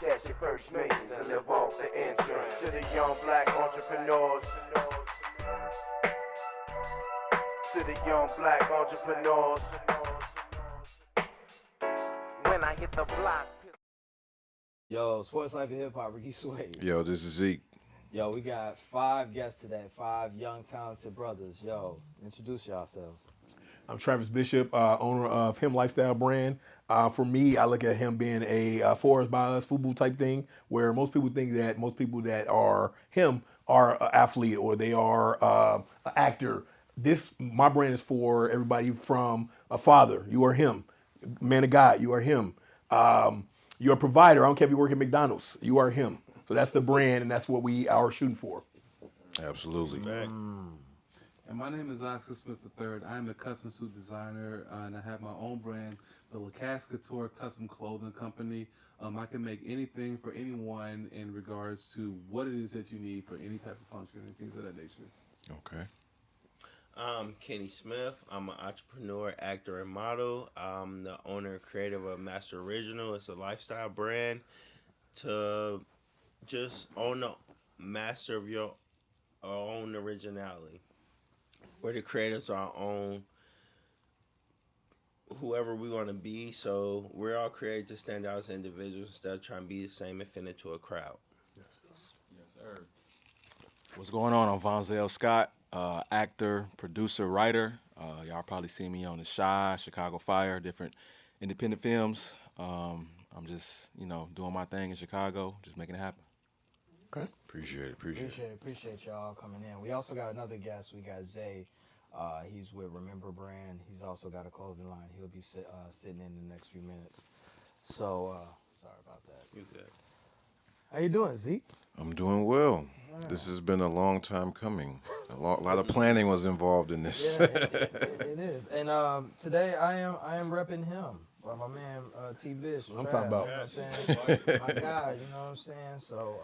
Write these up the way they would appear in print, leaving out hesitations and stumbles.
cash your first millions and live off the insurance. To the young black entrepreneurs, to the young black entrepreneurs. When I hit the block. Yo, Sports Life and Hip Hop, Ricky Sway. Yo, this is Zeke. Yo, we got 5 guests today, 5 young, talented brothers. Yo, introduce yourselves. I'm Travis Bishop, owner of Him Lifestyle brand. For me, I look at him being a forest by us football type thing, where most people think that most people that are him are an athlete or they are an actor. My brand is for everybody from a father. You are him. Man of God, you are him. You're a provider. I don't care if you work at McDonald's. You are him. So that's the brand, and that's what we are shooting for. Absolutely. And my name is Oscar Smith III. I am a custom suit designer, and I have my own brand, the LaCasse Couture Custom Clothing Company. I can make anything for anyone in regards to what it is that you need for any type of function and things of that nature. Okay. I'm Kenny Smith. I'm an entrepreneur, actor, and model. I'm the owner and creator of Master Original. It's a lifestyle brand to just own the master of your own originality. We're the creators of our own, whoever we want to be. So we're all created to stand out as individuals instead of trying to be the same and fit into a crowd. Yes, sir. What's going on? I'm Vonzel Scott, actor, producer, writer. Y'all probably see me on The Shy, Chicago Fire, different independent films. I'm just, doing my thing in Chicago, just making it happen. Okay. Appreciate y'all coming in. We also got another guest. We got Zay. He's with Remember Brand. He's also got a clothing line. He'll be sitting in the next few minutes. So, sorry about that. You good? How you doing, Zeke? I'm doing well. Yeah. This has been a long time coming. A lot of planning was involved in this. Yeah, it is. And today I am repping him. By my man T. Bish. I'm talking about. You know what I'm saying? My guy, you know what I'm saying? So,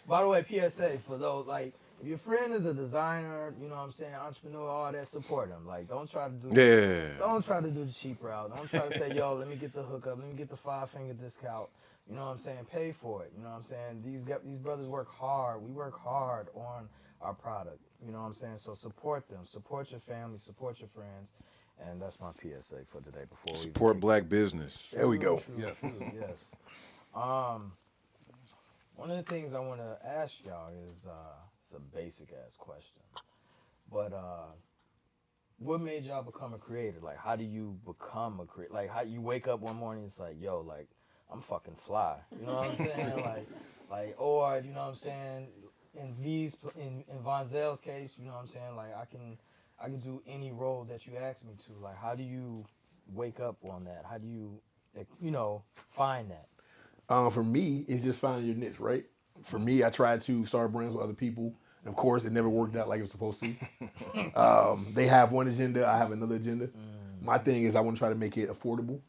by the way, PSA, for those, like, if your friend is a designer, you know what I'm saying, entrepreneur, all that, support him. Like, don't try to do Don't try to do the cheap route. Don't try to say, yo, let me get the hookup, let me get the 5-finger discount. You know what I'm saying? Pay for it. You know what I'm saying? These brothers work hard. We work hard on our product. You know what I'm saying? So support them. Support your family. Support your friends. And that's my PSA for today. Before support black business. There we go. Yes. Yes. One of the things I want to ask y'all is it's a basic ass question, but what made y'all become a creator? Like, how do you become a creator? Like, how you wake up one morning, it's like, yo, like, I'm fucking fly. You know what I'm saying? Or you know what I'm saying? In Vonzel's case, you know what I'm saying? Like, I can do any role that you ask me to. Like, how do you wake up on that? How do you, find that? For me, it's just finding your niche, right? For me, I tried to start brands with other people. And of course, it never worked out like it was supposed to. They have one agenda, I have another agenda. My thing is I want to try to make it affordable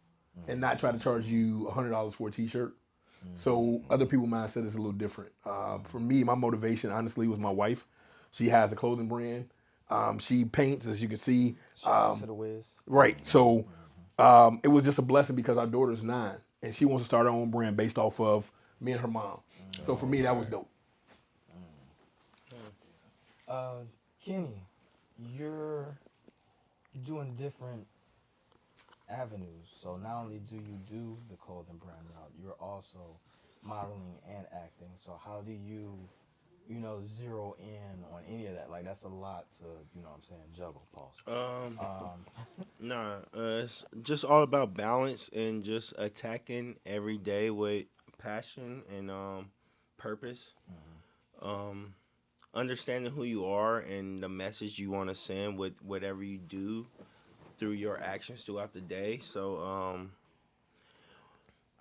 and not try to charge you $100 for a t-shirt. So other people's mindset is a little different. For me, my motivation, honestly, was my wife. She has a clothing brand. She paints, as you can see. Shout out to the Wiz. Right. So it was just a blessing because our daughter's 9 and she wants to start her own brand based off of me and her mom. So for me, that was dope. Kenny, you're doing different avenues. So not only do you do the clothing brand route, you're also modeling and acting. So how do you zero in on any of that? Like, that's a lot to, juggle, Paul. It's just all about balance and just attacking every day with passion and purpose. Understanding who you are and the message you want to send with whatever you do through your actions throughout the day. So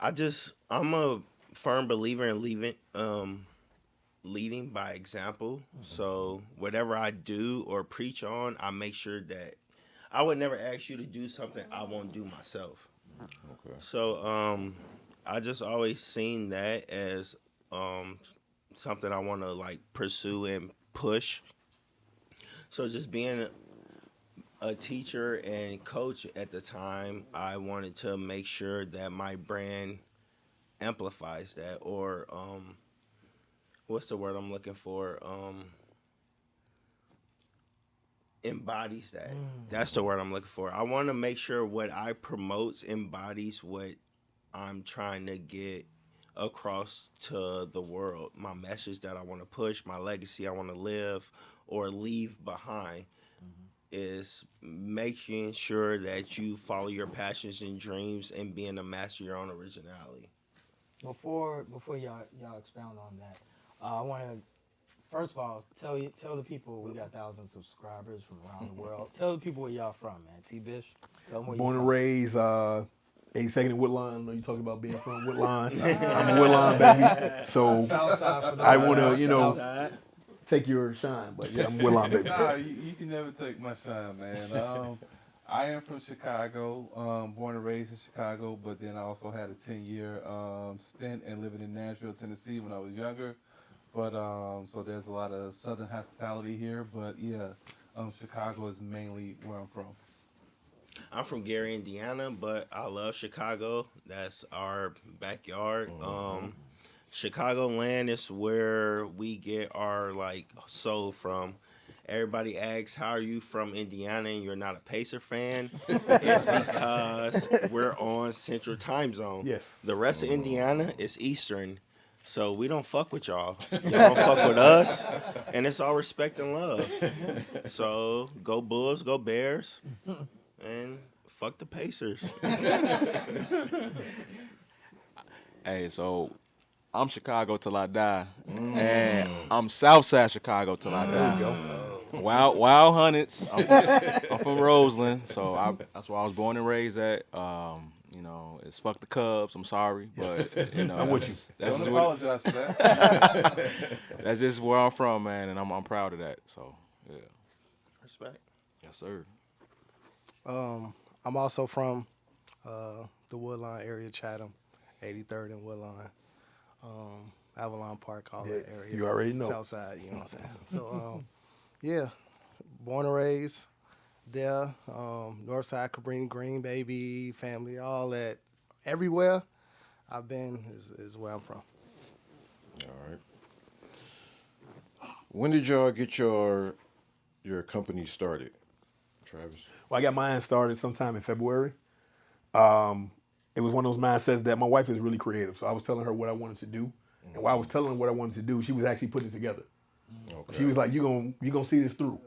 I'm a firm believer in leading by example. So whatever I do or preach on, I make sure that I would never ask you to do something I won't do myself. Okay. So I just always seen that as something I want to like pursue and push. So just being a teacher and coach at the time, I wanted to make sure that my brand amplifies that, or what's the word I'm looking for? Embodies that. That's the word I'm looking for. I want to make sure what I promote embodies what I'm trying to get across to the world. My message that I want to push, my legacy I want to live or leave behind is making sure that you follow your passions and dreams and being a master of your own originality. Before y'all expound on that, I want to first of all tell the people we got thousands of subscribers from around the world. Tell the people where y'all from, man. T-Bish, tell them where Born you and from. raised, 82nd and Woodline. I know you talking about being from Woodline. I'm a Woodline baby. So Southside for the I want to, you know, Southside. take your shine, but yeah, I'm Woodline baby. Nah, you can never take my shine, man. I am from Chicago, born and raised in Chicago, but then I also had a 10-year stint in living in Nashville, Tennessee when I was younger. But so there's a lot of Southern hospitality here, but yeah, Chicago is mainly where I'm from. I'm from Gary, Indiana, but I love Chicago. That's our backyard. Chicagoland is where we get our soul from. Everybody asks, how are you from Indiana and you're not a Pacer fan? It's because we're on Central Time Zone. Yes. The rest of Indiana is Eastern. So we don't fuck with y'all. Y'all don't fuck with us. And it's all respect and love. So go Bulls, go Bears, and fuck the Pacers. Hey, so I'm Chicago till I die, and I'm Southside Chicago till I die. Wild Hunnets. I'm from Roseland, so that's where I was born and raised at. You know, it's fuck the Cubs. I'm sorry, but you know, I'm with you. That's Don't just apologize for that. that's just where I'm from, man, and I'm proud of that. So yeah, Respect. yes sir. I'm also from the Woodline area, Chatham, 83rd and Woodline, Avalon Park, all that area. You already know. Southside, you know what I'm saying? So, yeah, born and raised there, Northside, Cabrini, Green, baby, family, all that. Everywhere I've been is where I'm from. All right. When did y'all get your company started, Travis? Well, I got mine started sometime in February. It was one of those mindsets that my wife is really creative, so I was telling her what I wanted to do, and while I was telling her what I wanted to do, she was actually putting it together. Okay. She was like, "You gonna see this through.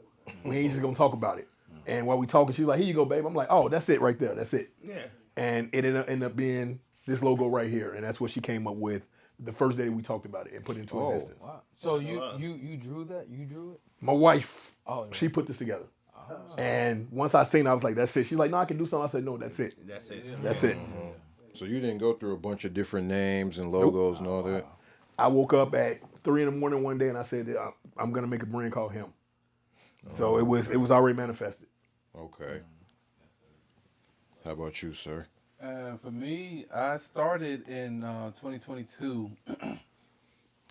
We ain't just gonna talk about it." And while we talking, she was like, "Here you go, babe." I'm like, "Oh, that's it right there. That's it." Yeah. And it ended up being this logo right here, and that's what she came up with the first day we talked about it and put it into existence. Wow. So you drew that? You drew it? My wife, Oh, yeah. she put this together. And once I seen it, I was like, "That's it." She's like, "No, I can do something." I said, "No, that's it. That's it. That's it." So you didn't go through a bunch of different names and logos and all that? I woke up at 3 a.m. one day and I said, "I'm gonna make a brand called Him." So it was already manifested. Okay. How about you, sir? For me, I started in 2022. In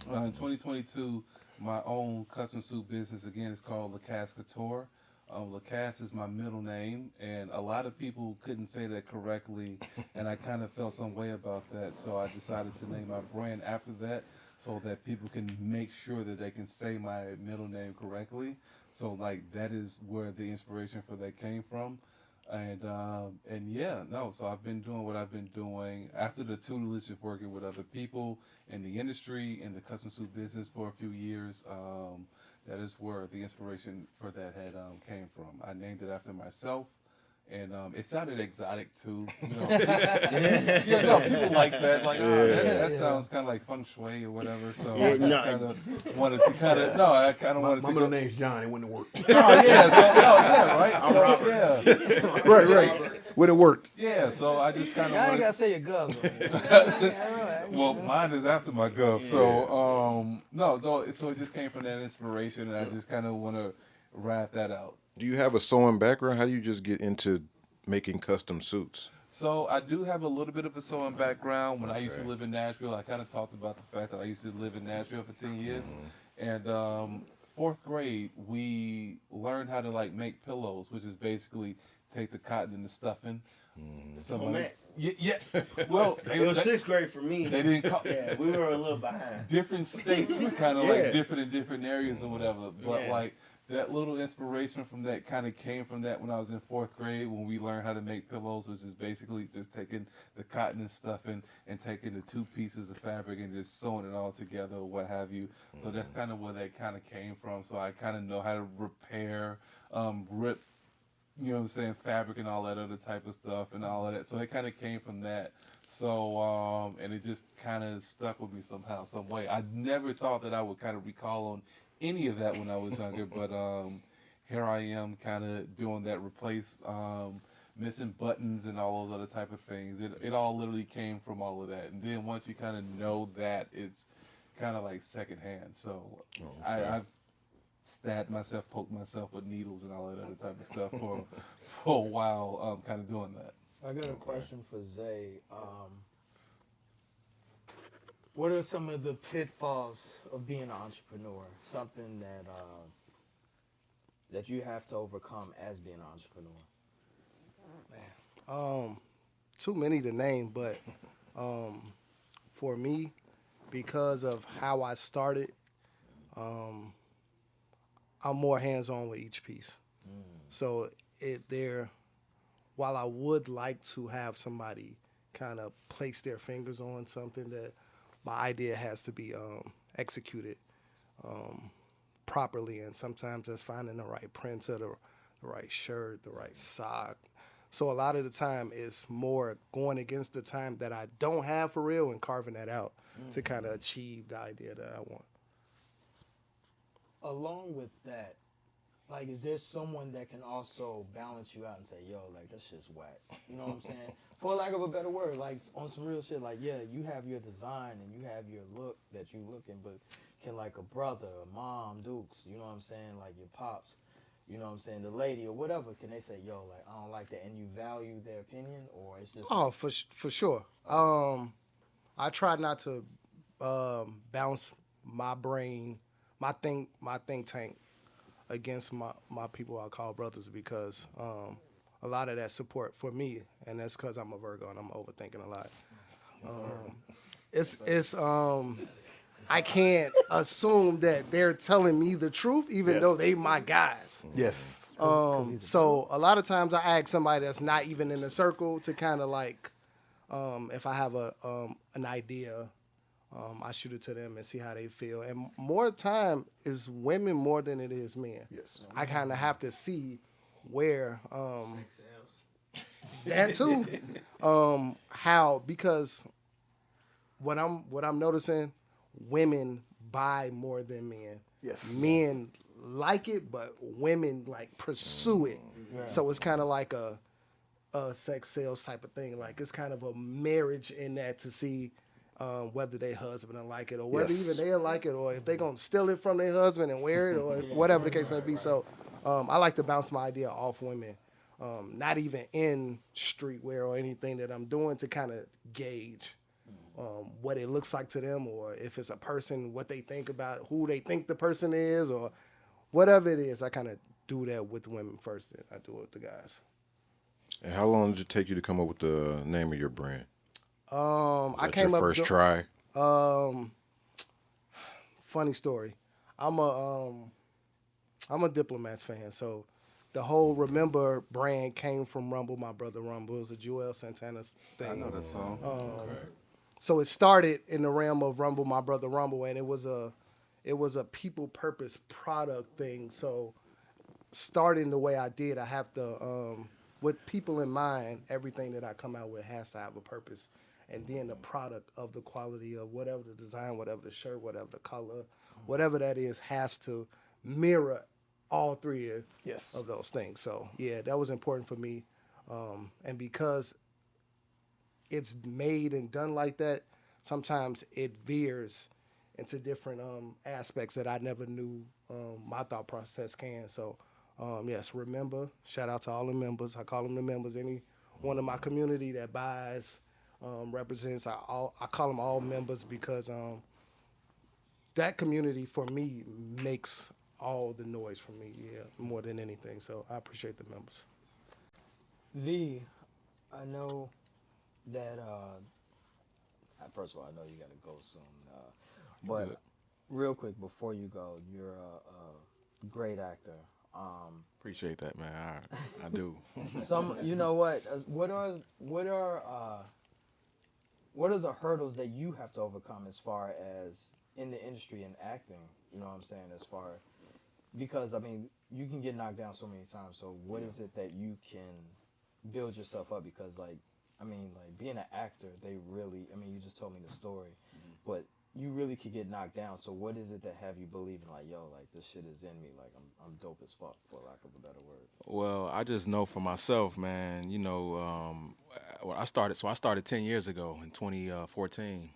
2022, my own custom suit business, again, is called Lacasse Couture. Lacasse is my middle name, and a lot of people couldn't say that correctly, and I kind of felt some way about that, so I decided to name my brand after that so that people can make sure that they can say my middle name correctly. So, that is where the inspiration for that came from. And yeah, no, so I've been doing what I've been doing after the tutelage of working with other people in the industry, in the custom suit business for a few years. That is where the inspiration for that had came from. I named it after myself, and it sounded exotic too. People like that. That sounds kind of like feng shui or whatever. So I kind of wanted to wanted My to middle name's John. It wouldn't work. Oh yeah, right. I'm Robert. Yeah. right. Would have worked. Yeah, so I just kind of I ain't wanted. gotta say your gloves. Well, mine is after my gov. So no, so it just came from that inspiration, and I just kind of want to wrap that out. Do you have a sewing background? How do you just get into making custom suits? So I do have a little bit of a sewing background. When I used to live in Nashville, I kind of talked about the fact that I used to live in Nashville for 10 years. And fourth grade, we learned how to make pillows, which is basically take the cotton and the stuffing, Somebody, Matt. yeah. Well, It was sixth grade for me. They didn't call. Yeah, we were a little behind. Different states were kind of Yeah. like different in different areas or whatever. But Yeah. like that little inspiration from that kind of came from that when I was in fourth grade when we learned how to make pillows, which is basically just taking the cotton and stuff and taking the two pieces of fabric and just sewing it all together or what have you. So that's kind of where that kind of came from. So I kind of know how to repair, rip, you know what I'm saying, fabric and all that other type of stuff and all of that. So it kind of came from that. So, and it just kind of stuck with me somehow, some way. I never thought that I would kind of recall on any of that when I was younger, but here I am kind of doing that, replace missing buttons and all those other type of things. It all literally came from all of that. And then once you kind of know that, it's kind of like secondhand. So I've stabbed myself, poked myself with needles and all that other type of stuff for a while, kind of doing that. I got a question for Zay. What are some of the pitfalls of being an entrepreneur? Something that that you have to overcome as being an entrepreneur? Too many to name, but for me, because of how I started, I'm more hands-on with each piece. So while I would like to have somebody kind of place their fingers on something, that my idea has to be executed properly, and sometimes that's finding the right printer, the right shirt, the right sock. So a lot of the time it's more going against the time that I don't have for real and carving that out to kind of achieve the idea that I want. Along with that, like, is there someone that can also balance you out and say, yo, like, that's just whack? You know what I'm saying? For lack of a better word, like, on some real shit, like, yeah, you have your design and you have your look that you looking, but can, like, a brother, a mom, Dukes, you know what I'm saying, like your pops, you know what I'm saying, the lady or whatever, can they say, yo, like, I don't like that, and you value their opinion, or it's just... Oh, for sure. I try not to bounce my brain, my think tank against my people I call brothers, because a lot of that support for me, and that's because I'm a Virgo and I'm overthinking a lot. It's I can't assume that they're telling me the truth, even though they my guys. Yes. So a lot of times I ask somebody that's not even in the circle to kind of like, if I have an idea, I shoot it to them and see how they feel. And more time is women more than it is men. Yes. I kind of have to see where that too, how, because what I'm noticing, women buy more than men. Yes. Men like it, but women like pursue it. Yeah. So it's kind of like a sex sales type of thing. Like it's kind of a marriage in that to see whether their husband will like it, or whether even they'll like it, or if they're going to steal it from their husband and wear it, or whatever the case may be. So I like to bounce my idea off women, not even in streetwear or anything that I'm doing, to kind of gauge what it looks like to them, or if it's a person, what they think about who they think the person is, or whatever it is. I kind of do that with women first, and I do it with the guys. And how long did it take you to come up with the name of your brand? I That's came your up first try. Funny story. I'm a Diplomats fan, so the whole Remember brand came from Rumble. My brother Rumble. It was a Joel Santana thing. I know that song. So it started in the realm of Rumble, My Brother Rumble, and it was a people purpose product thing. So starting the way I did, I have to, with people in mind, everything that I come out with has to have a purpose. And then the product of the quality of whatever the design, whatever the shirt, whatever the color, whatever that is, has to mirror all three of those things. So yeah, that was important for me. And because it's made and done like that, sometimes it veers into different aspects that I never knew my thought process can. So yes, Remember, shout out to all the members. I call them the members. Any one of my community that buys, represents, I call them all members, because that community for me makes all the noise for me, more than anything. So I appreciate the members. I know that. First of all, I know you gotta go soon. But good. real quick before you go, you're a great actor. Appreciate that, man. I do. You know what? What are the hurdles that you have to overcome as far as in the industry and acting? You know what I'm saying? As far because I mean, you can get knocked down so many times. So what is it that you can build yourself up? Because like, I mean, like being an actor, they really. I mean, you just told me the story, but you really could get knocked down. So what is it that have you believing like, yo, like this shit is in me, like I'm dope as fuck, for lack of a better word. Well, I just know for myself, man. You know, well, I started 10 years ago in 2014,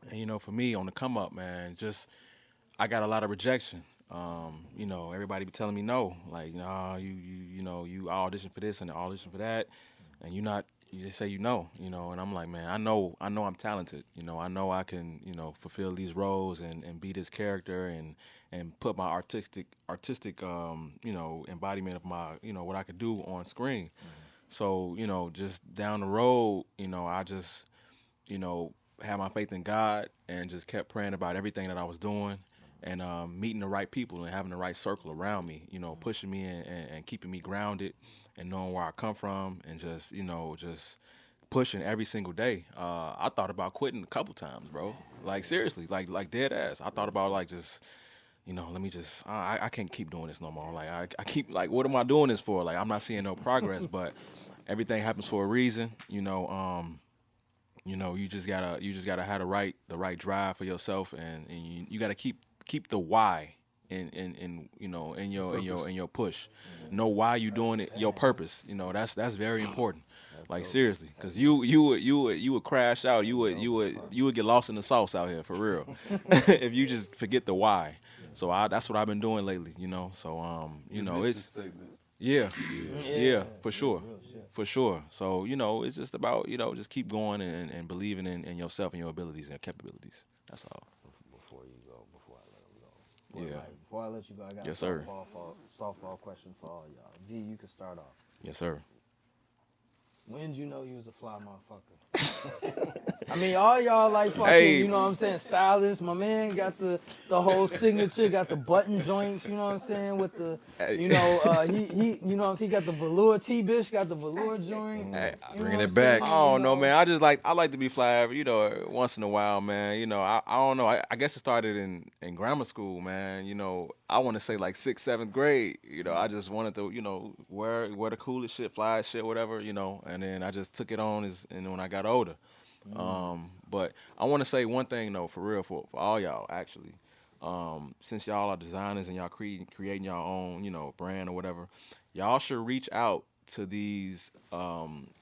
and you know, for me on the come up, man, just I got a lot of rejection. You know, everybody be telling me no, like, nah, you know, you audition for this and audition for that, and you just say you know, and I'm like, man, I know I'm talented, I know I can, fulfill these roles and be this character and put my artistic, embodiment of my, what I could do on screen. So, just down the road, I just, had my faith in God and just kept praying about everything that I was doing and meeting the right people and having the right circle around me, pushing me and keeping me grounded and knowing where I come from and just, just pushing every single day. I thought about quitting a couple times, bro. Like seriously, like dead ass. I thought about like just, let me just, I can't keep doing this no more. Like I keep like, what am I doing this for? Like I'm not seeing no progress, but everything happens for a reason, you just gotta have the right drive for yourself, and you gotta keep the why in your push. Know why you doing it, your purpose. That's very important. Like seriously, because you would crash out. You would get lost in the sauce out here for real if you just forget the why. So that's what I've been doing lately. So it's. Statement. Yeah, for sure. For sure. So, it's just about, just keep going and believing in yourself and your abilities and capabilities. That's all. Before you go, before I let him go. Well, Yeah. like, before I let you go, I got Yes, a sir. softball question for all y'all. V, you can start off. Yes, sir. When did you know you was a fly motherfucker? I mean, all y'all like fucking, Hey. you know what I'm saying, stylists. My man got the whole signature, got the button joints, you know what I'm saying, with the, Hey. he got the velour, T-Bish got the velour joint. Hey, you know bringing what it I'm back. saying, I don't know, man. I like to be fly, once in a while, man. I don't know. I guess it started in grammar school, man. I want to say like 6th, 7th grade. I just wanted to, wear the coolest shit, fly shit, whatever, and then I just took it on and when I got older. But I want to say one thing though, for real, for all y'all actually. Since y'all are designers and y'all creating y'all own, brand or whatever, y'all should reach out to these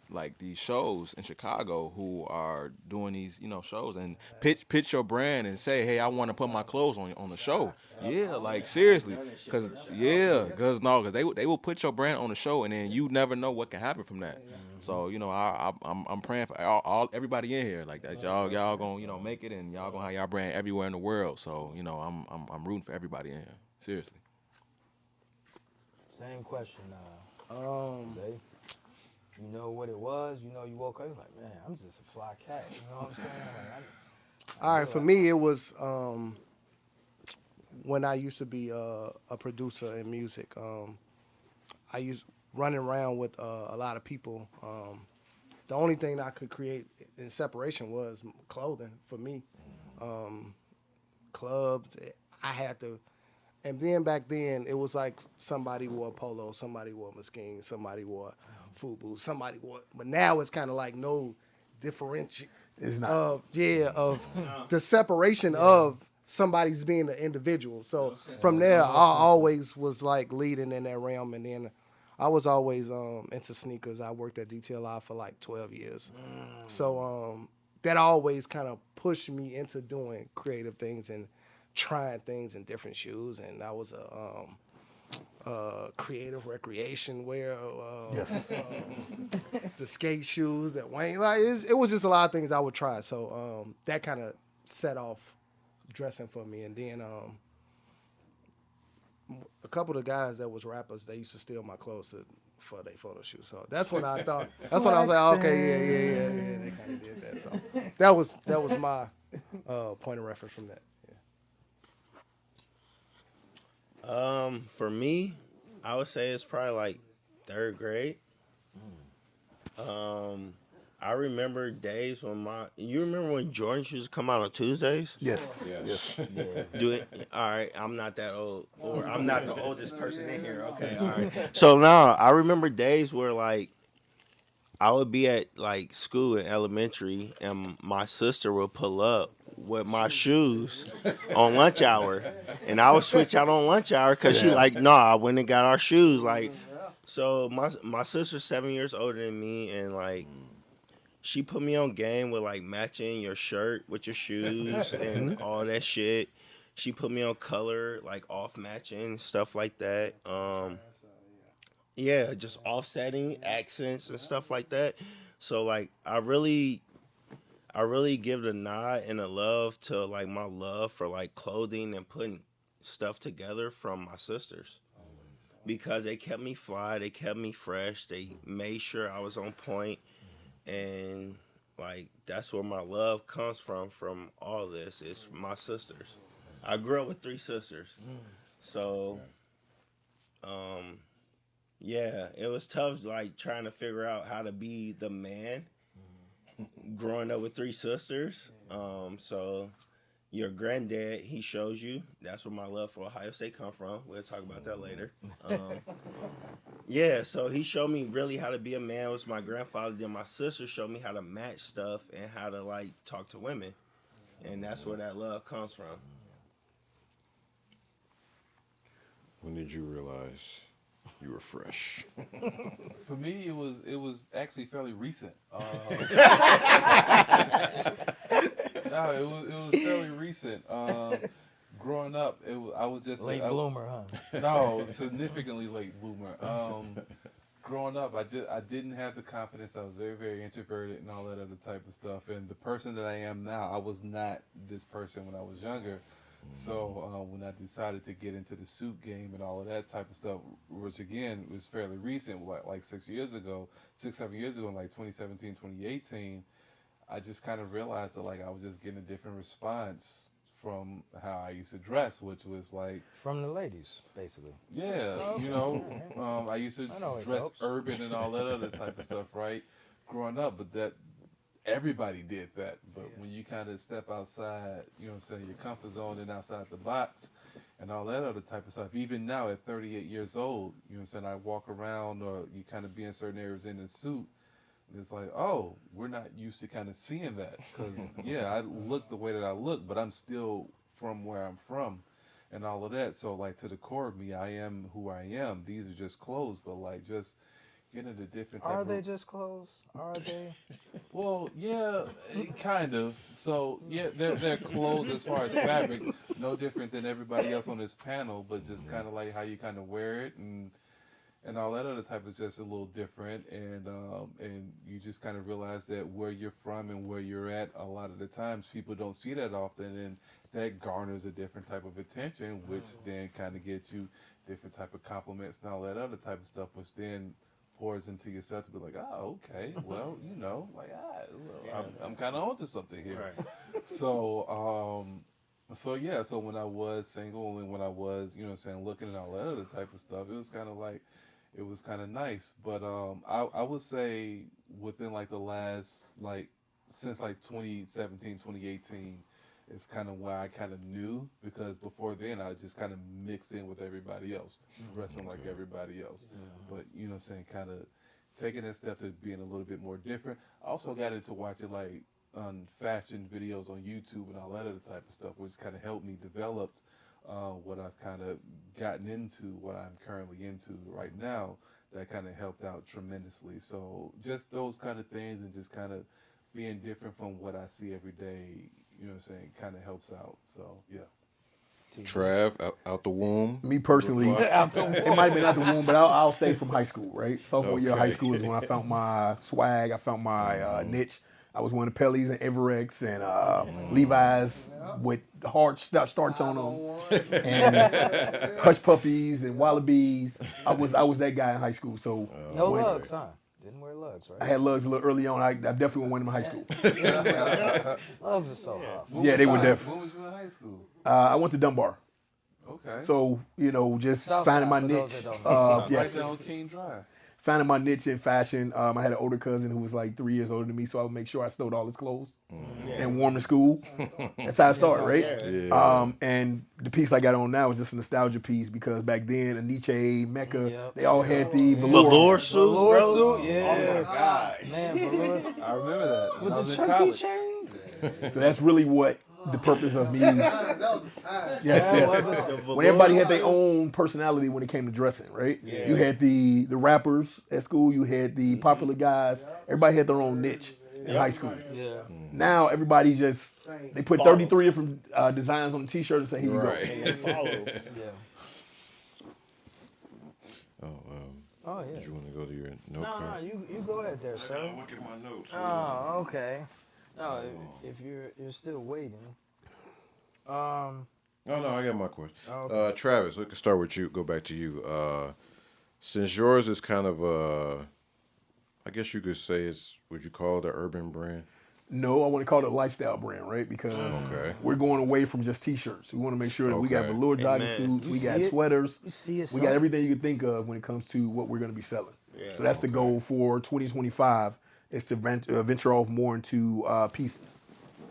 like these shows in Chicago who are doing these shows and pitch your brand and say, hey, I want to put my clothes on the show. Yeah, like seriously, because they will put your brand on the show and then you never know what can happen from that. So I'm praying for all everybody in here like that. Y'all gonna make it and y'all gonna have y'all brand everywhere in the world. So I'm rooting for everybody in here. Seriously. Same question, Zay. You know what it was? You woke up, you're like, man, I'm just a fly cat. You know what I'm saying? Like, All right, for me, it was when I used to be a producer in music. I used running around with a lot of people. The only thing I could create in separation was clothing for me. Clubs, I had to. And then back then, it was like somebody wore a polo, somebody wore a Mesquite, somebody wore FUBU, somebody wore. But now it's kind of like no differentiation. It's not. Of the separation of somebody's being an individual. So from there, I always was like leading in that realm, and then I was always into sneakers. I worked at DTLI for like 12 years, so that always kind of pushed me into doing creative things and trying things in different shoes. And I was a creative recreation wear. The skate shoes that Wayne, like it was just a lot of things I would try. So that kind of set off dressing for me. And then a couple of the guys that was rappers, they used to steal my clothes to for their photo shoot. So that's when I thought. That's when I was like, okay, yeah. They kind of did that. So that was my point of reference from that. Yeah. For me, I would say it's probably like 3rd grade. I remember days when you remember when Jordan shoes come out on Tuesdays? Yes. Do it. All right, I'm not that old, or I'm not the oldest person in here. Okay, all right. So now I remember days where like I would be at like school in elementary, and my sister would pull up with my shoes on lunch hour, and I would switch out on lunch hour because she like, nah, I went and got our shoes. Like, so my sister's 7 years older than me, and like. She put me on game with like matching your shirt with your shoes and all that shit. She put me on color, like off matching, stuff like that. Yeah, just offsetting accents and stuff like that. So like I really give the nod and the love to like my love for like clothing and putting stuff together from my sisters. Because they kept me fly, they kept me fresh, they made sure I was on point. And like that's where my love comes from all this. It's my sisters. I grew up with 3 sisters. So yeah, it was tough like trying to figure out how to be the man growing up with 3 sisters. So your granddad, he shows you. That's where my love for Ohio State come from. We'll talk about that later. Yeah, so he showed me really how to be a man. It was my grandfather. Then my sister showed me how to match stuff and how to like talk to women. And that's where that love comes from. When did you realize you were fresh? For me, it was actually fairly recent. No, it was fairly recent. Growing up, I was just late bloomer, huh? No, significantly late bloomer. Growing up, I didn't have the confidence. I was very, very introverted and all that other type of stuff. And the person that I am now, I was not this person when I was younger. So when I decided to get into the suit game and all of that type of stuff, which again was fairly recent, like 6 years ago, 7 years ago, in like 2017, 2018, I just kind of realized that like I was just getting a different response from how I used to dress, which was like from the ladies, basically. Yeah, I used to dress urban and all that other type of stuff, right? Growing up, but that everybody did that. But when you kind of step outside, your comfort zone and outside the box and all that other type of stuff, even now at 38 years old, I walk around or you kind of be in certain areas in a suit. It's like, oh, we're not used to kind of seeing that because, I look the way that I look, but I'm still from where I'm from and all of that. So, like, to the core of me, I am who I am. These are just clothes, but, like, just getting into different type Are they just clothes? Are they? Well, yeah, kind of. So, yeah, they're clothes as far as fabric, no different than everybody else on this panel, but just kind of like how you kind of wear it and all that other type is just a little different, and you just kind of realize that where you're from and where you're at, a lot of the times people don't see that often, and that garners a different type of attention, which then kind of gets you different type of compliments and all that other type of stuff, which then pours into yourself to be like, oh, okay, well, I'm kind of onto something here. Right. So when I was single and when I was, looking at all that other type of stuff, it was kind of like, it was kind of nice. But I would say within like the last, like since like 2017, 2018, is kind of why I kind of knew, because before then I just kind of mixed in with everybody else, dressing like everybody else. But kind of taking that step to being a little bit more different. I also got into watching like fashion videos on YouTube and all that other type of stuff, which kind of helped me develop what I've kind of gotten into, what I'm currently into right now. That kind of helped out tremendously. So just those kind of things and just kind of being different from what I see every day, kind of helps out. So, yeah. Trav, out the womb? Me personally, it might have been out the womb, but I'll say from high school, right? Sophomore year of high school is when I found my swag, I found my niche. I was wearing Pellies and Everex and Levi's with hard starch on them, and Hush Puppies and Wallabies. I was that guy in high school. So No when- lugs, huh? Didn't wear lugs, I right? had lugs a little early on. I definitely went in high school. Lugs are so hot. Yeah, they were definitely. When was you in high school? I went to Dunbar. Okay. So, just South finding my Side, for niche. those that don't know. Right there on King Drive. Finding my niche in fashion. I had an older cousin who was like 3 years older than me, so I would make sure I stole all his clothes and wore them to school. That's how I started, right? Yeah. And the piece I got on now is just a nostalgia piece because back then, Aniche, Mecca, Yep. they all had the Velour suits, Velour bro. suit, yeah. Oh my God. Man, velour. I remember that. With I was the in chunky college. chain? So that's really what the purpose of me. That was a time. Yes. When everybody had their own personality when it came to dressing, right? Yeah. You had the rappers at school, you had the popular guys. Everybody had their own niche in high school. Yeah. Now everybody just they put Follow. 33 different designs on the t-shirt and say, here you Right. And they follow. Yeah. Oh, Oh, yeah. did you want to go to your note No, card? you go ahead there, sir. Look at my notes. Oh, okay. No, if you're still waiting. Oh, no, I got my question. Okay. Travis, we can start with you. Go back to you. Since yours is kind of I guess you could say would you call it an urban brand? No, I want to call it a lifestyle brand, right? Because Okay. we're going away from just t-shirts. We want to make sure that we got Okay. velour jogging Amen. suits, we You got see it? sweaters, You see it, we son? got everything you can think of when it comes to what we're going to be selling. Yeah. So that's the goal for 2025 is to venture off more into pieces.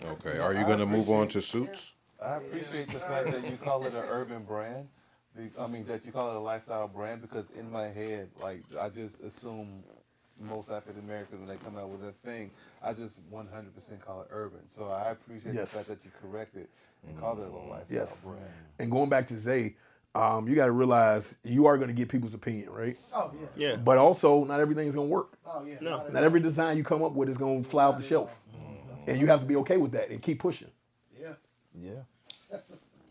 Okay. Are you going to move on to suits? I appreciate the fact that you call it an urban brand. I mean, that you call it a lifestyle brand because in my head, like, I just assume most African Americans, when they come out with a thing, I just 100% call it urban. So I appreciate Yes. the fact that you corrected and called it a lifestyle Yes. brand. And going back to Zay, you got to realize you are going to get people's opinion, right? Oh, yeah. Yeah. But also, not everything's going to work. Oh, yeah. No. Not every design you come up with is going to fly off the shelf. And you have to be okay with that and keep pushing. Yeah. Yeah.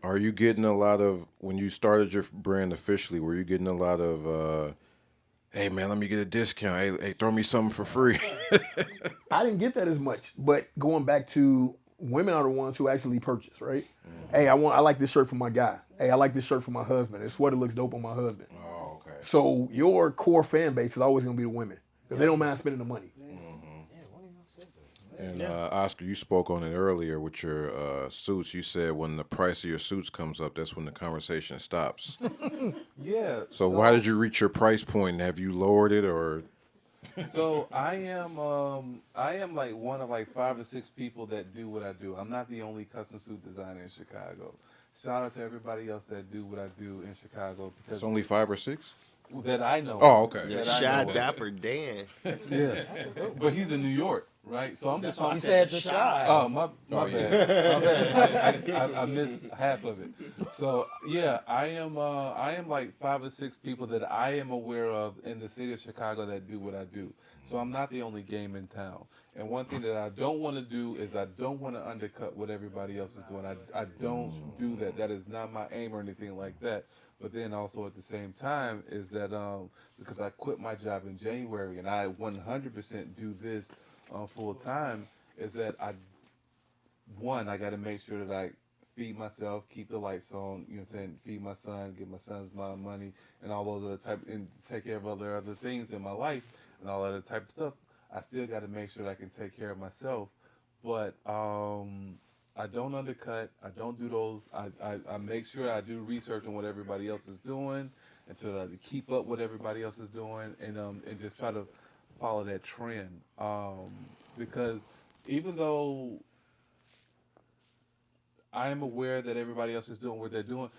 Are you getting a lot of, when you started your brand officially, were you getting a lot of, hey, man, let me get a discount. Hey, throw me something for free. I didn't get that as much, but going back to women are the ones who actually purchase, right? Hey, I like this shirt for my guy. Hey, I like this shirt for my husband. This sweater looks dope on my husband. Oh, okay. So your core fan base is always going to be the women because they don't mind spending the money. And Oscar, you spoke on it earlier with your suits. You said when the price of your suits comes up, that's when the conversation stops. Yeah. So why did you reach your price point? Have you lowered it or? So I am like one of like 5 or 6 people that do what I do. I'm not the only custom suit designer in Chicago. Shout out to everybody else that do what I do in Chicago because It's only 5 or 6? that I know. Oh, okay. Yeah, That I Shy know. Dapper Dan. Yeah, but he's in New York, right? So I'm That's just why I talking. said the the Shy. Shy. Oh, my Oh, bad. My bad. I missed half of it. So yeah, I am like 5 or 6 people that I am aware of in the city of Chicago that do what I do. So I'm not the only game in town. And one thing that I don't want to do is I don't want to undercut what everybody else is doing. I don't do that. That is not my aim or anything like that. But then also at the same time is that because I quit my job in January and I 100% do this full time, is that I got to make sure that I feed myself, keep the lights on, you know what I'm saying, feed my son, give my son's mom money, and all those other and take care of other things in my life and all other type of stuff. I still got to make sure that I can take care of myself, but I don't undercut. I don't do those. I make sure I do research on what everybody else is doing, and to keep up what everybody else is doing, and just try to follow that trend. Because even though I am aware that everybody else is doing what they're doing,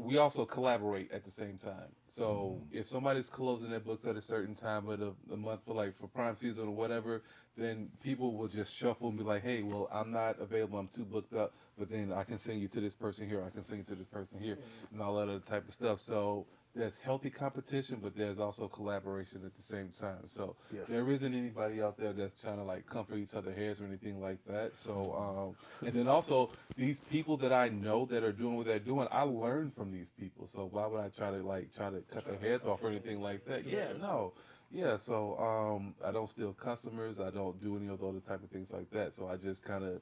we also collaborate at the same time. So if somebody's closing their books at a certain time of the month for prime season or whatever, then people will just shuffle and be like, hey, well, I'm not available, I'm too booked up, but then I can send you to this person here, I can send you to this person here, and all that other type of stuff. So there's healthy competition, but there's also collaboration at the same time. So Yes. there isn't anybody out there that's trying to comfort each other's hairs or anything like that. So and then also these people that I know that are doing what they're doing, I learn from these people. So why would I try to cut their heads off or anything like that? Yeah, no. Yeah, so I don't steal customers. I don't do any of the other type of things like that. So I just kind of,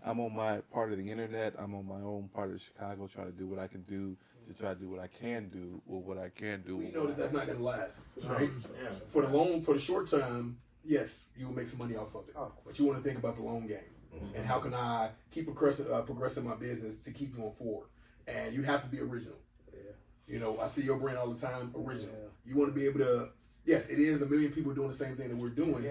I'm on my part of the internet. I'm on my own part of Chicago, trying to do what I can do to try to do what I can do with what I can do. We know that that's not going to last, No, right? yeah. For the short term, yes, you will make some money off of it. But you want to think about the long game. And how can I keep progressing my business to keep going forward? And you have to be original. You know, I see your brand all the time, original. You want to be able to, yes, it is a million people doing the same thing that we're doing,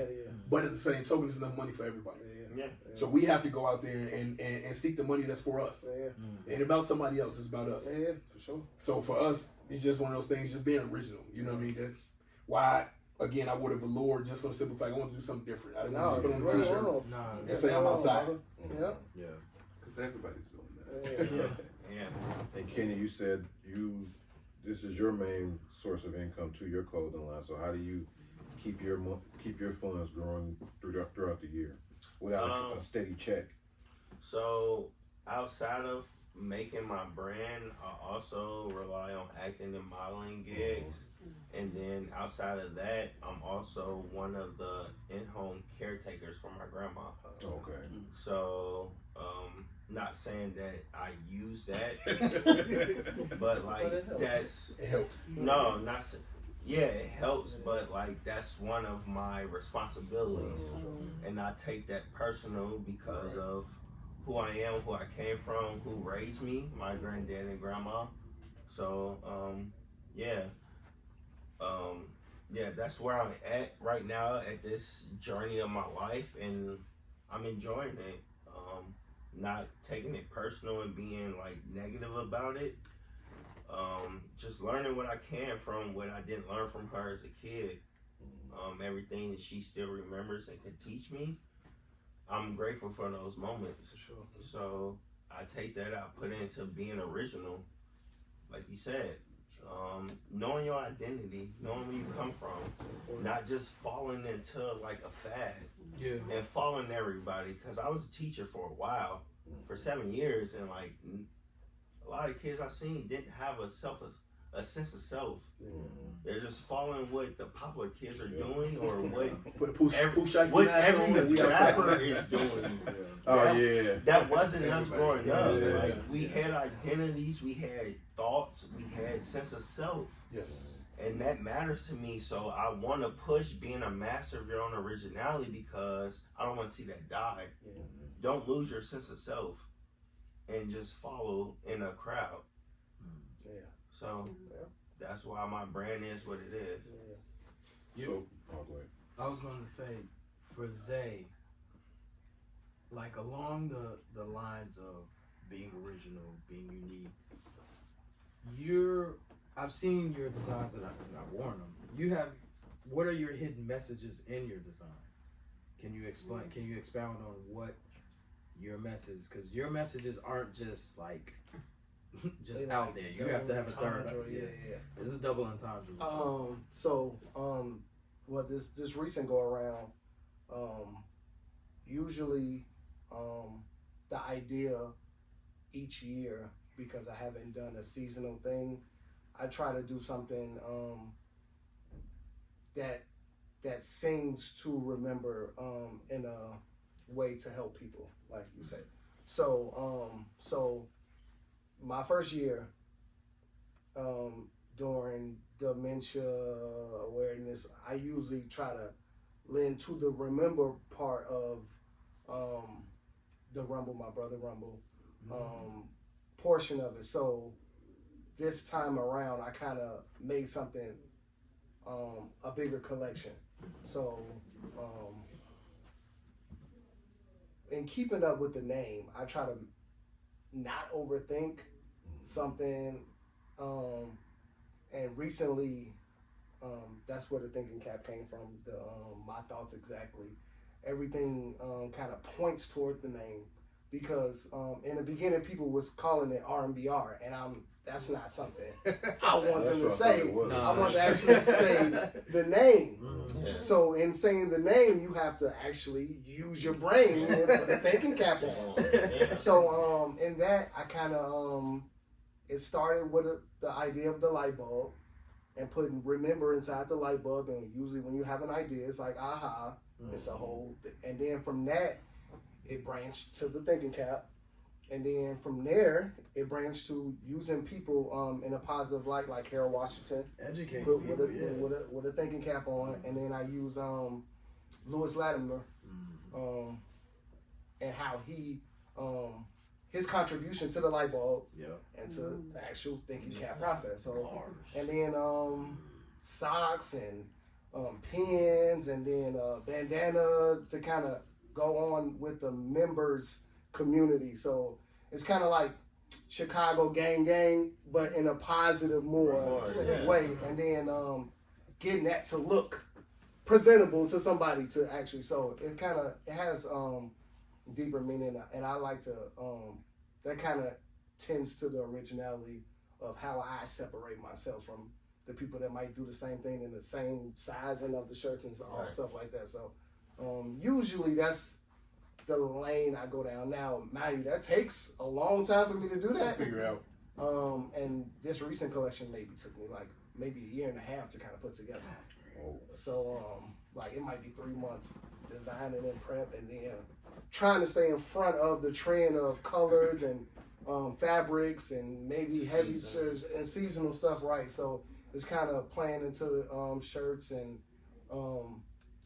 but at the same token, there's enough money for everybody. Yeah. So we have to go out there and seek the money that's for us. It ain't about somebody else, it's about us. Yeah, for sure. So for us, it's just one of those things, just being original. You know what I mean? That's why, again, I would have veloured just for the simple fact I want to do something different. I didn't want to just put on a t-shirt and say I'm outside. Yeah. Yeah. Because everybody's doing that. Yeah. And Kenny, you said this is your main source of income to your clothing line. So how do you keep your funds growing throughout the year without a steady check? So outside of making my brand, I also rely on acting and modeling gigs. And then outside of that, I'm also one of the in-home caretakers for my grandma. Okay. So, not saying that I use that, but like It helps. no, not yeah, it helps, but like that's one of my responsibilities, and I take that personal because of who I am, who I came from, who raised me, my granddad and grandma. So, yeah, that's where I'm at right now at this journey of my life, and I'm enjoying it. Not taking it personal and being like negative about it. Just learning what I can from what I didn't learn from her as a kid. Everything that she still remembers and can teach me. I'm grateful for those moments. Sure. So I take that out, put it into being original, like you said. Knowing your identity, knowing where you come from, not just falling into like a fad and following everybody. Because I was a teacher for a while, for 7 years, and like a lot of kids I seen didn't have a sense of self. They're just following what the popular kids are doing or what every rapper is doing. That wasn't us growing up. Like we had identities, we had thoughts, we had sense of self. Yes. And that matters to me. So I want to push being a master of your own originality because I don't want to see that die. Don't lose your sense of self and just follow in a crowd. So that's why my brand is what it is. So, go ahead. I was going to say, for Zay, like along the lines of being original, being unique, I've seen your designs and I've worn them. What are your hidden messages in your design? Can you explain? Can you expound on what your message? Because your messages aren't just like just out there. You have to have a third. This is double entendre. Well, this recent go around, usually, the idea each year, because I haven't done a seasonal thing, I try to do something that sings to remember in a way to help people, like you said. So my first year during dementia awareness, I usually try to lend to the remember part of the Rumble, my brother Rumble, portion of it. So this time around, I kind of made something, a bigger collection. So in keeping up with the name, I try to not overthink something, and recently, that's where the thinking cap came from. My thoughts exactly. Everything kind of points toward the name, because in the beginning people was calling it R&BR, and that's not something I want them to say. I want to actually say the name. Yeah. So in saying the name, you have to actually use your brain and put the thinking cap on. So in that, I kind of it started with the idea of the light bulb, and putting remember inside the light bulb. And usually when you have an idea, it's like, aha, it's a whole thing. And then from that, it branched to the thinking cap. And then from there, it branched to using people in a positive light, like Harold Washington, Educate with people, with a thinking cap on. And then I use Lewis Latimer, and how he his contribution to the light bulb and to the actual thinking cap process. So, and then socks and pins, and then bandana to kind of go on with the members community. So it's kind of like Chicago gang, but in a positive more way. And then getting that to look presentable to somebody to actually. So it has deeper meaning, and I like to that kind of tends to the originality of how I separate myself from the people that might do the same thing in the same sizing of the shirts and all stuff like that. So usually that's the lane I go down. Now, mind you, that takes a long time for me to do that. Figure out. And this recent collection took me like maybe a year and a half to kind of put together. So like it might be 3 months designing and prep, and then trying to stay in front of the trend of colors and fabrics and maybe heavy shirts and seasonal stuff, right? So it's kind of playing into shirts and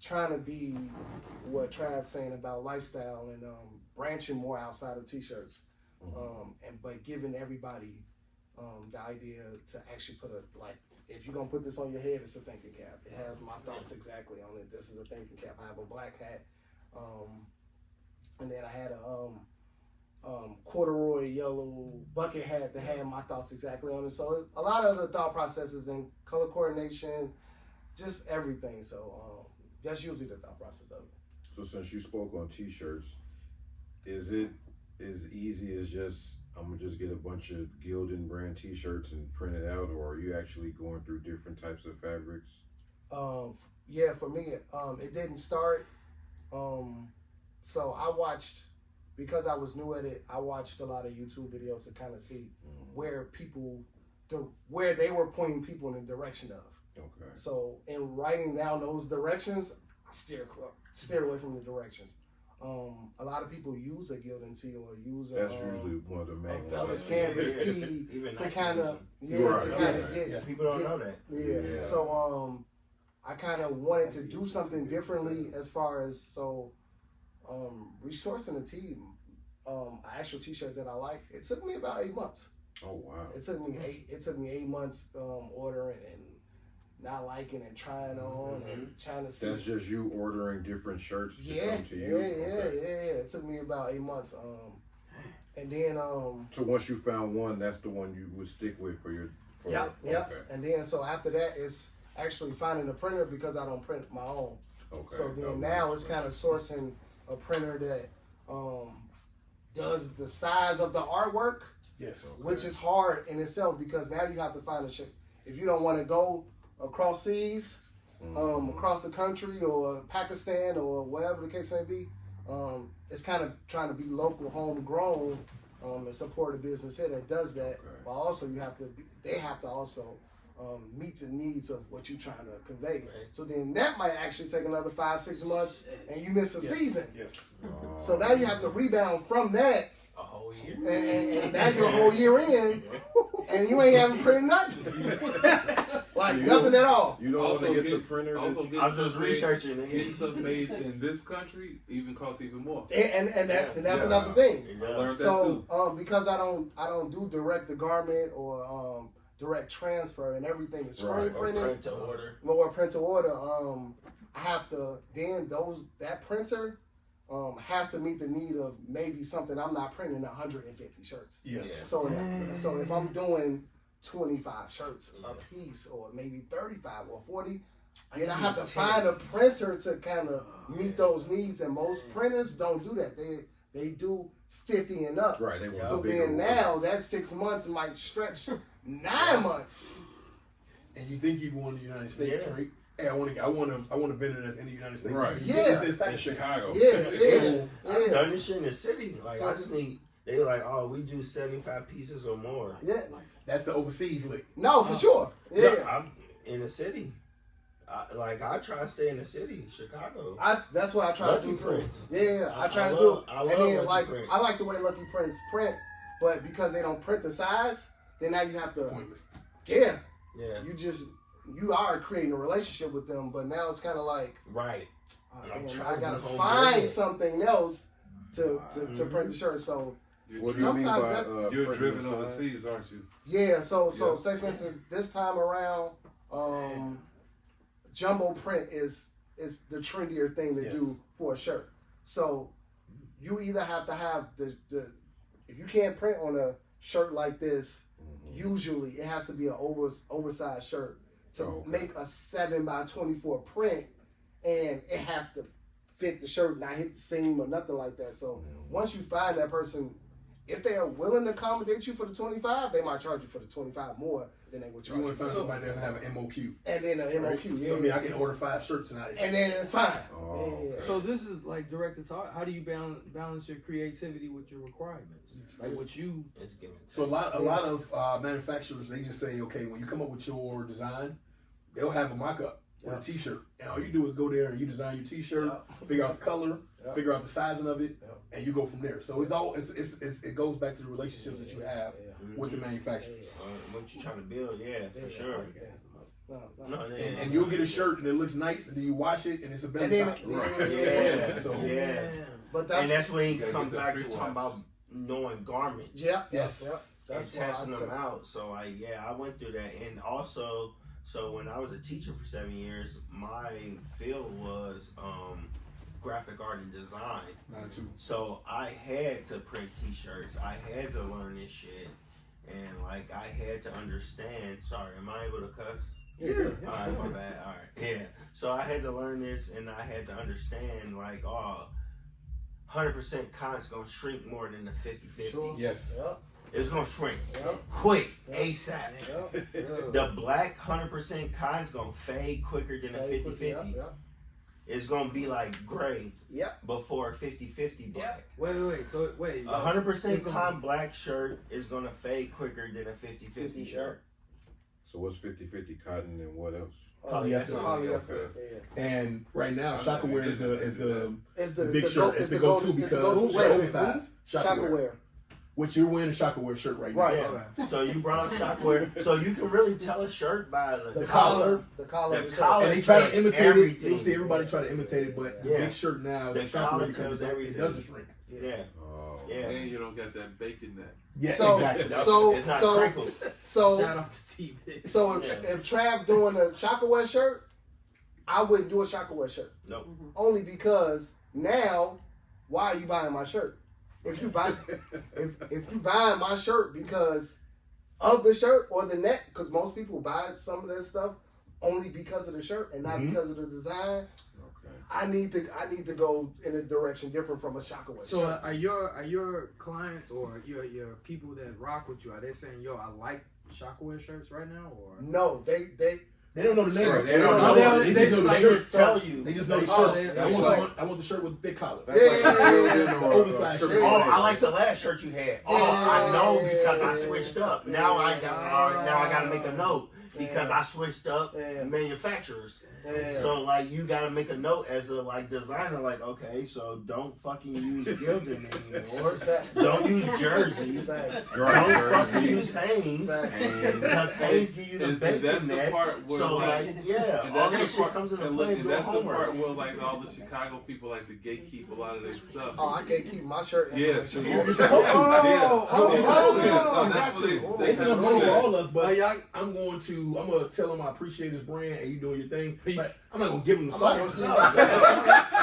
trying to be what Trav's saying about lifestyle and branching more outside of t-shirts, but giving everybody the idea to actually put if you're gonna put this on your head, it's a thinking cap. It has my thoughts exactly on it. This is a thinking cap. I have a black hat, and then I had a corduroy yellow bucket hat that had my thoughts exactly on it. So a lot of the thought processes and color coordination, just everything. So that's usually the thought process of it. So since you spoke on t-shirts, is it as easy as just I'm gonna just get a bunch of Gildan brand t-shirts and print it out, or are you actually going through different types of fabrics? Yeah, for me, it didn't start. So I watched, because I was new at it, I watched a lot of YouTube videos to kind of see where they were pointing people in the direction of. Okay. So in writing down those directions, I steered away from the directions. A lot of people use a Gildan tee or use That's usually one of the main ones. velvet canvas tee to kind of get. People don't know that. Yeah. So I kind of wanted to do something differently as far as resourcing a tee. An actual T-shirt that I like. It took me about 8 months. Oh wow! It took me 8 months ordering and not liking and trying on and trying to see. That's just you ordering different shirts to come to you? Yeah. It took me about 8 months. And then So once you found one, that's the one you would stick with for your. Yeah. Okay. And then so after that, it's actually finding a printer because I don't print my own. Okay. So then now it's kind of sourcing a printer that does the size of the artwork. Yes. Which is hard in itself because now you have to find a shape. If you don't want to go across seas, across the country or Pakistan or wherever the case may be, it's kind of trying to be local, homegrown, and support a business here that does that. But also they have to also meet the needs of what you're trying to convey. So then that might actually take another 5-6 months, and you miss a season. Yes. So now you have to rebound from that. A whole year. And now you're a whole year in, and you ain't having printed nothing. Like nothing at all. You don't want to get the printer. I'm just researching. Getting stuff made in this country even costs even more. And that's another thing. I learned that So too. because I don't do direct to garment or direct transfer and everything is screen printed Print to order. or print to order, I have to that printer has to meet the need of maybe something I'm not printing 150 shirts. Yes. So if I'm doing 25 shirts a piece or maybe 35 or 40, then I have to find a printer to kind of meet those needs, and most printers don't do that. They do 50 and up. Right. They want So a bigger then one. now that 6 months might stretch 9 months. And you think you go in the United States, right? Hey, I want a vendor that's in the United States. Right. You Yeah. get this In package. Chicago. I've done this shit in the city. Like I just need. They were like, oh, we do 75 pieces or more. Yeah. That's the overseas lick. No, for sure. Yeah. In the city. I try to stay in the city, Chicago. That's what I try Lucky to do. Prince. Yeah, I try to love do. Lucky And then Prince. I like the way Lucky Prince print, but because they don't print the size, then now you have to. Pointless. Yeah. Yeah. You are creating a relationship with them, but now it's kind of like, Right. I'm man, trying I gotta to be home find with it. something else to print the shirt. So What do you mean by sometimes You're printing driven the size? overseas, aren't you? yeah, so Yeah. say for instance, this time around, jumbo print is the trendier thing to do for a shirt. So you either have to have the if you can't print on a shirt like this, usually it has to be an oversized shirt to make a 7x24 print, and it has to fit the shirt, not hit the seam or nothing like that. So once you find that person, if they are willing to accommodate you for the 25, they might charge you for the 25 more than they would charge You you. want to find somebody that doesn't have an MOQ. And then an MOQ, yeah. So I mean, I can order 5 shirts tonight. And then it's fine. Oh, Yeah. So this is like directed to how do you balance your creativity with your requirements? Like what you It's given. So a lot of manufacturers, they just say, okay, when you come up with your design, they'll have a mock-up with a T-shirt, and all you do is go there and you design your T-shirt, figure out the color, figure out the sizing of it, and you go from there. So it goes back to the relationships that you have with the manufacturers. What you trying to build? Yeah, for sure. And you'll get a shirt and it looks nice, and then you wash it and it's a better top. Yeah. So But And that's when you gotta come get that back to pre-wash. talking about knowing garments. Yes. And That's testing why them out. So I went through that. And also, so when I was a teacher for 7 years, my field was graphic art and design. Mine too. So I had to print T-shirts. I had to learn this shit, and like I had to understand. Sorry, am I able to cuss? Yeah. All right, my bad. All right, yeah. So I had to learn this, and I had to understand like, 100% cotton's gonna shrink more than the 50-50. Sure. Yes. It's gonna shrink Yep. quick, ASAP. Yep. The black 100% cotton's gonna fade quicker than a 50-50. It's gonna be like gray before 50-50 black. wait. So wait. 100% cotton black shirt is gonna fade quicker than a 50-50 shirt. So what's 50-50 cotton and what else? Polyester. Polyester. And right now, Shaka Wear is the It's the big shirt. It's the go-to because it's oversized. Shaka Wear. Which you're wearing a Shaka Wear shirt right now. Right. Yeah. So you brought up Shockware. So you can really tell a shirt by The collar. The The collar. collar. And they try to imitate it. everything. You'll see everybody try to imitate it, but the big shirt now, The the Shaka collar Wear, tells because it everything. doesn't shrink. Yeah. Oh. Yeah. And you don't got that bacon neck. Yeah, So- exactly. It's not crinkled. So Shout out to TV. So if Trav doing a Shaka Wear shirt, I wouldn't do a Shaka Wear shirt. Nope. Only because now, why are you buying my shirt? If you buy, if you buying my shirt because of the shirt or the neck, because most people buy some of this stuff only because of the shirt and not because of the design. Okay. I need to go in a direction different from a Shaka Wear So shirt. are your clients or your people that rock with you, are they saying, yo, I like Shaka Wear shirts right now, or No, they They don't know the name. Sure, They they don't don't know. know. They just know the They shirt. just tell you. They just know the Oh, shirt. they- I want the shirt with the big collar. That's like Yeah. Oversized shirt. Oh, I like the last shirt you had. Oh, I know because I switched up. Now I got to make a note because I switched up manufacturers. So like you got to make a note as a like designer. Like okay, so don't fucking use Gildan anymore. Don't use Jersey. Facts. Don't fucking use Hanes because Hanes give you the And that's bacon the neck. part where So like yeah, and all that's that the shit part- comes into and play. look, and Do that's the homework. part where like all the Chicago people like to gatekeep a lot of their stuff. Oh, I can't keep my shirt. in Yeah, my so shirt. you're supposed to. You're supposed to. No, that's what they It's enough money for all of us, but y'all, I'm gonna tell them I appreciate his brand and you doing your thing. But I'm not gonna give him the I'm not sauce. gonna-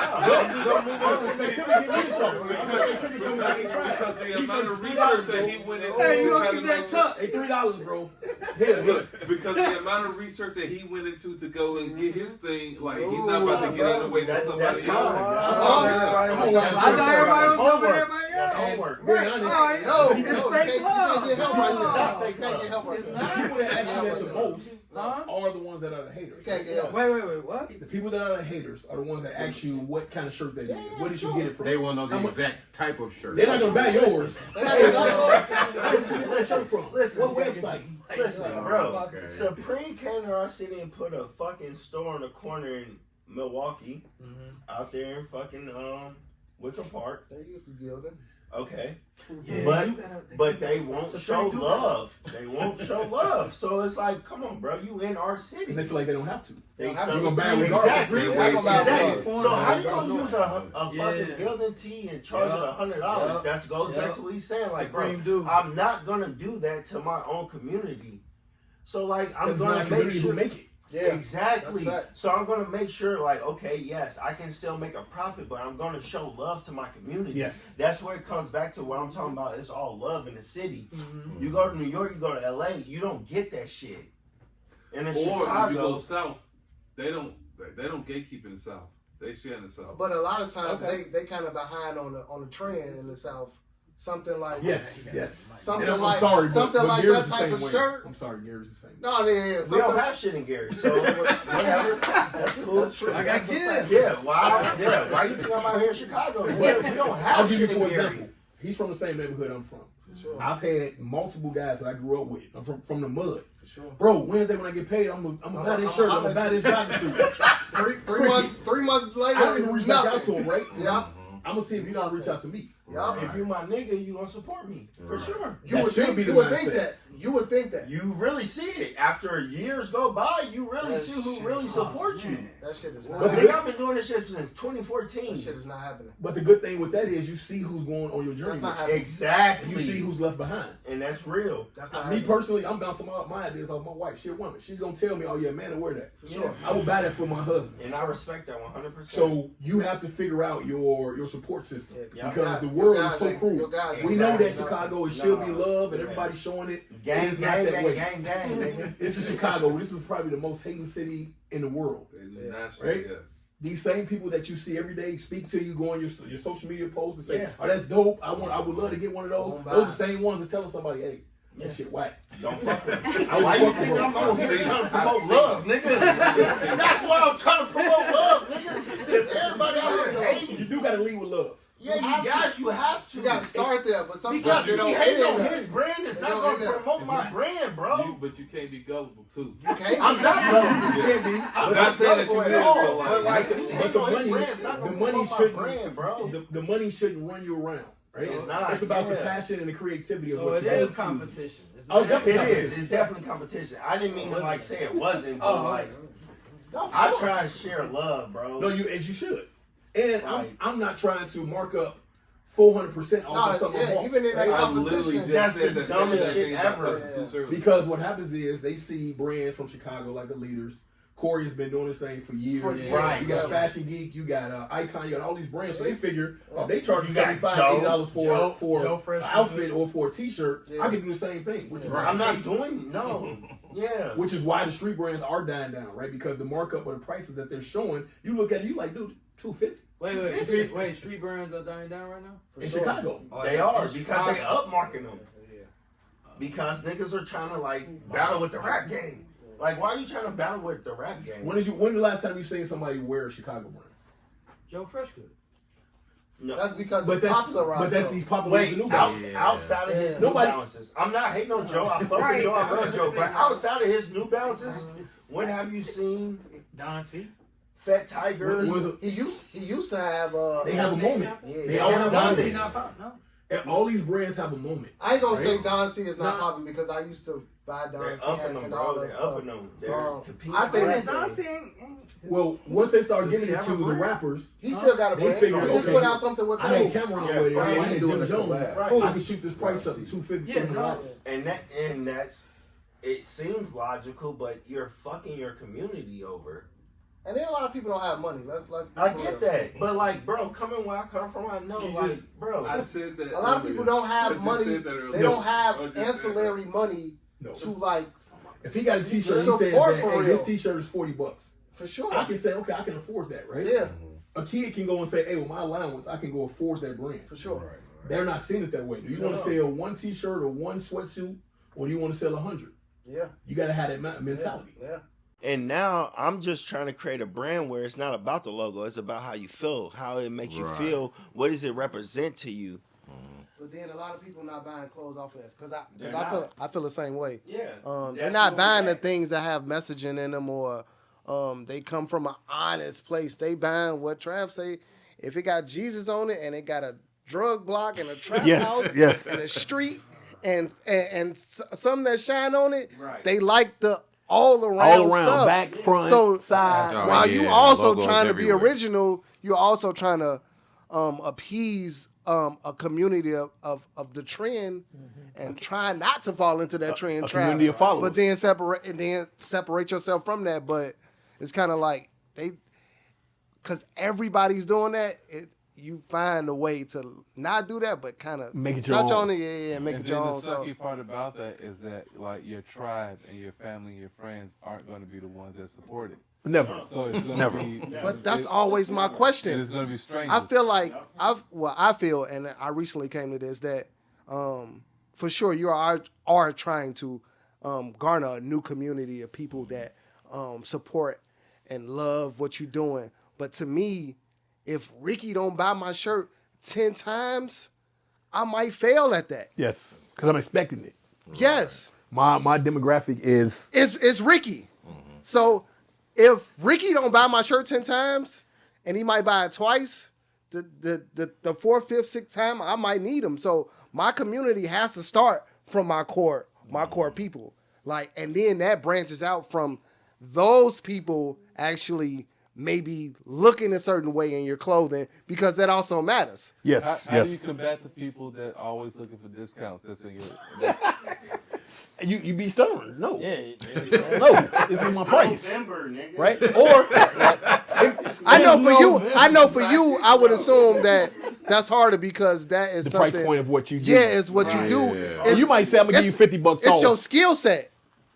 Because the amount of research that he went into. hey, you gonna trying get to that make- tuck? Hey, $3, bro. Look, because the amount of research that he went into to go and get his thing, like he's not about to get out of the way for That's somebody else. fine. That's I thought everybody was helping homework. everybody That's else. homework. Right. All right. No, It's you fake can't love. get help right It's now. not fake You can't love. get help right It's now. The people that actually have the most Huh? are the ones that are the haters. You can't get help. Wait, what? The people that are the haters are the ones that ask you what kind of shirt they need. Where did you get it from? They want to know How the much- exact type of shirt. They're not gonna buy yours. Listen, listen, from? listen, What website? Listen, bro. Okay. Supreme came to our city and put a fucking store on the corner in Milwaukee, out there in fucking Wicker Park. They used to build it. Okay, Yeah, but they won't show Supreme do love. They won't show love. So it's like, come on, bro, you in our city. Because they feel like they don't have to. They have feel to. You're gonna ban regardless. exactly. They're gonna ban Exactly. regardless. So how you gonna Regardless. use a fucking building T and charge it $100? That goes back to what he's saying. Like, bro, Supreme do. I'm not gonna do that to my own community. So like, I'm Because it's not gonna a make community sure. who make it. Yeah, Exactly. that's fact. So I'm gonna make sure, like, okay, yes, I can still make a profit, but I'm gonna show love to my community. Yes. That's where it comes back to what I'm talking about. It's all love in the city. Mm-hmm. You go to New York, you go to LA, you don't get that shit. And in Or if you Chicago, go south, they don't gatekeep in the south. They share in the south. But a lot of times Okay. they kind of behind on the trend in the South. Something like Yes. Something And I'm like sorry, something but like Gary's that the type same of way. shirt. I'm sorry, Gary's the same. No, yeah, we don't something- have shit in Gary, so whatever. That's cool. That's true. I got That's a kids. fact. Yeah, why you think I'm out here in Chicago? We don't I'll have give you shit for in Gary. example. He's from the same neighborhood I'm from. For sure. I've had multiple guys that I grew up with. I'm from the mud. For sure. Bro, Wednesday when I get paid, I'm gonna buy this shirt. I'm gonna buy this jogging suit. Three months later, I don't even reach back out to him, right? Yeah. I'm gonna see if you gonna reach out to me. Yeah. If you my nigga, you gonna support me for sure. You That would should think, be the you would mindset. think that. You would think that. You really see it after years go by. You really That see who shit- really supports you. That shit is not. But Nigga, I've been doing this shit since 2014. That shit is not happening. But the good thing with that is you see who's going on your journey. That's not with happening. Exactly. you. You see who's left behind. and that's real. That's not Me happening. personally, I'm bouncing my ideas off my wife. She's a woman. She's gonna tell me, "Oh yeah, man, I wear that." For sure. I will buy that for my husband. And I respect that 100%. So you have to figure out your support system Yeah. because the Your world guys is so ain't- cruel. your guys We ain't- know that Exactly. Chicago it should be No. love and Yeah. everybody's showing it. gang, It is not gang, that gang, way. gang, gang, nigga. This is Chicago. This is probably the most hating city in the world. Nationally, Right? yeah. These same people that you see every day speak to you, go on your social media posts and say, Yeah. "Oh, that's dope. I would love to get one of those." Don't buy Those are it. the same ones that tell somebody, "Hey, that Yeah. shit whack." Don't fuck with me. I would Why you fuck think with I'm them. on here I see trying to it. promote I see love, nigga? That's why I'm trying to promote love, nigga. Because everybody out here hating. You do gotta lead with love. Yeah, you have to. You got to start there, but sometimes Because it me don't hating end on there. his brand is It not don't going end to there. promote It's my not. brand, bro. But you can't be gullible too. You can't. I'm not gullible. You can't be. I'm not saying that you gullible is, at all, but but like, like- me But hating the on his money, brand's not the going to money promote my shouldn't. brand, bro. The money shouldn't run you around. Right? It's not, It's about the yeah. passion and the creativity of So what it you is do. competition. It's Oh, it's mad definitely It competition. is. It's definitely competition. I didn't mean to like say it wasn't, but Oh, like No, for I sure. try to share love, bro. No, as you should. And Right. I'm not trying to mark up 400% off of No, something I yeah, bought. even in that I literally competition. just That's said the that dumbest same shit thing ever. about Sue Surly. Because what happens is they see brands from Chicago like the leaders. Corey has been doing this thing for years. For years, Right. You got yeah. Fashion Geek, you got Icon, you got all these brands. So they figure they charge You got $75, Joe. $80 for Joe an Fresh outfit Foods. or for a T-shirt. Yeah. I can do the same thing, which is Right. I'm not doing no. Yeah. Which is why the street brands are dying down, right? Because the markup of the prices that they're showing, you look at it, you like, dude, $250 Wait, street brands are dying down right now? in sure. Chicago. They are In because they Chicago. upmarking them. Because niggas are trying to like battle with the rap game. Like, why are you trying to battle with the rap game? When the last time you seen somebody wear a Chicago brand? Joe Freshgood. No. That's because But it's that's popularized. but that's though. these popular Wait, new guys. outside of his Yeah. New Nobody- Balances. I'm not hating on Joe. I fuck with Joe. I love Joe. But outside of his New Balances, when have you seen Don C. Fat Tiger? What was it? He used to have. They have a moment. Yeah, They all have a Don C moment. not pop, no. And all these brands have a moment. I ain't gonna say Right. Don C is not Nah. popping because I used to buy Don They're C upping hats them, and all bro. that They're stuff. upping them. They're competing. I think- with Don that C thing. ain't. Well, once they start giving he it have to a the brand? rappers, He still got a they brand. figure, He just okay, put out something with I had them. Cameron Yeah, with it. right. I He's had doing Jim a Jones. collab. Right. I can shoot this price up to $250. Yeah, no. And that's it seems logical, but you're fucking your community over. And then a lot of people don't have money. Let's. I get that, but like, bro, coming where I come from, I know, You like, just- bro. I said that. A lot of people don't I have just money. said that earlier. They don't have I just said ancillary money No. to like If he got a T-shirt, he Support says that, for hey, real. this T-shirt is $40. for sure. I can say, okay, I can afford that, right? Yeah, A kid can go and say, hey, with my allowance, I can go afford that brand. for sure. Right. They're not seeing it that way. Do you want to sell one T-shirt or one sweatsuit, or do you want to sell 100? Yeah, You got to have that mentality. yeah. And now I'm just trying to create a brand where it's not about the logo. It's about how you feel, how it makes you Right. feel. What does it represent to you? But then a lot of people not buying clothes off of that because They're I feel the same way. Yeah. They're That's not what buying we the at. things that have messaging in them or they come from an honest place. They buying what Trav say. If it got Jesus on it and it got a drug block and a trap Yes, house yes. and a street and some that shine on it, Right. they like the all around stuff. back, front, So side. Oh, while yeah, you also logos trying to everywhere. be original, you're also trying to appease a community of the trend and try not to fall into that trend a trap. community of followers. But then separate yourself from that. But it's kind of like because everybody's doing that. You find a way to not do that, but kind of Make it your touch own. on it, yeah, make And it your then own. the So sucky part about that is that like your tribe and your family and your friends aren't going to be the ones that support it. Never. So it's going Never. to be. but that's always my It question. is going to be strangers. I feel like I feel, and I recently came to this that for sure you are trying to garner a new community of people that support and love what you're doing. But to me, if Ricky don't buy my shirt 10 times, I might fail at that. Yes, because I'm expecting it. Yes, My demographic is it's Ricky. So if Ricky don't buy my shirt 10 times, and he might buy it twice, the fourth, fifth, sixth time, I might need him. So my community has to start from my core people. Like, and then that branches out from those people actually maybe looking a certain way in your clothing because that also matters. yes, How do you yes. combat the people that always looking for discounts? That's in your. You be stubborn. No, Yeah. no. This is my price, November, nigga. right? Or I know for you, I would assume that that's harder because that is the something. price point of what you do. Yeah, it's what you do. Yeah. It's- You might say I'm gonna give you $50 It's your off. skill set.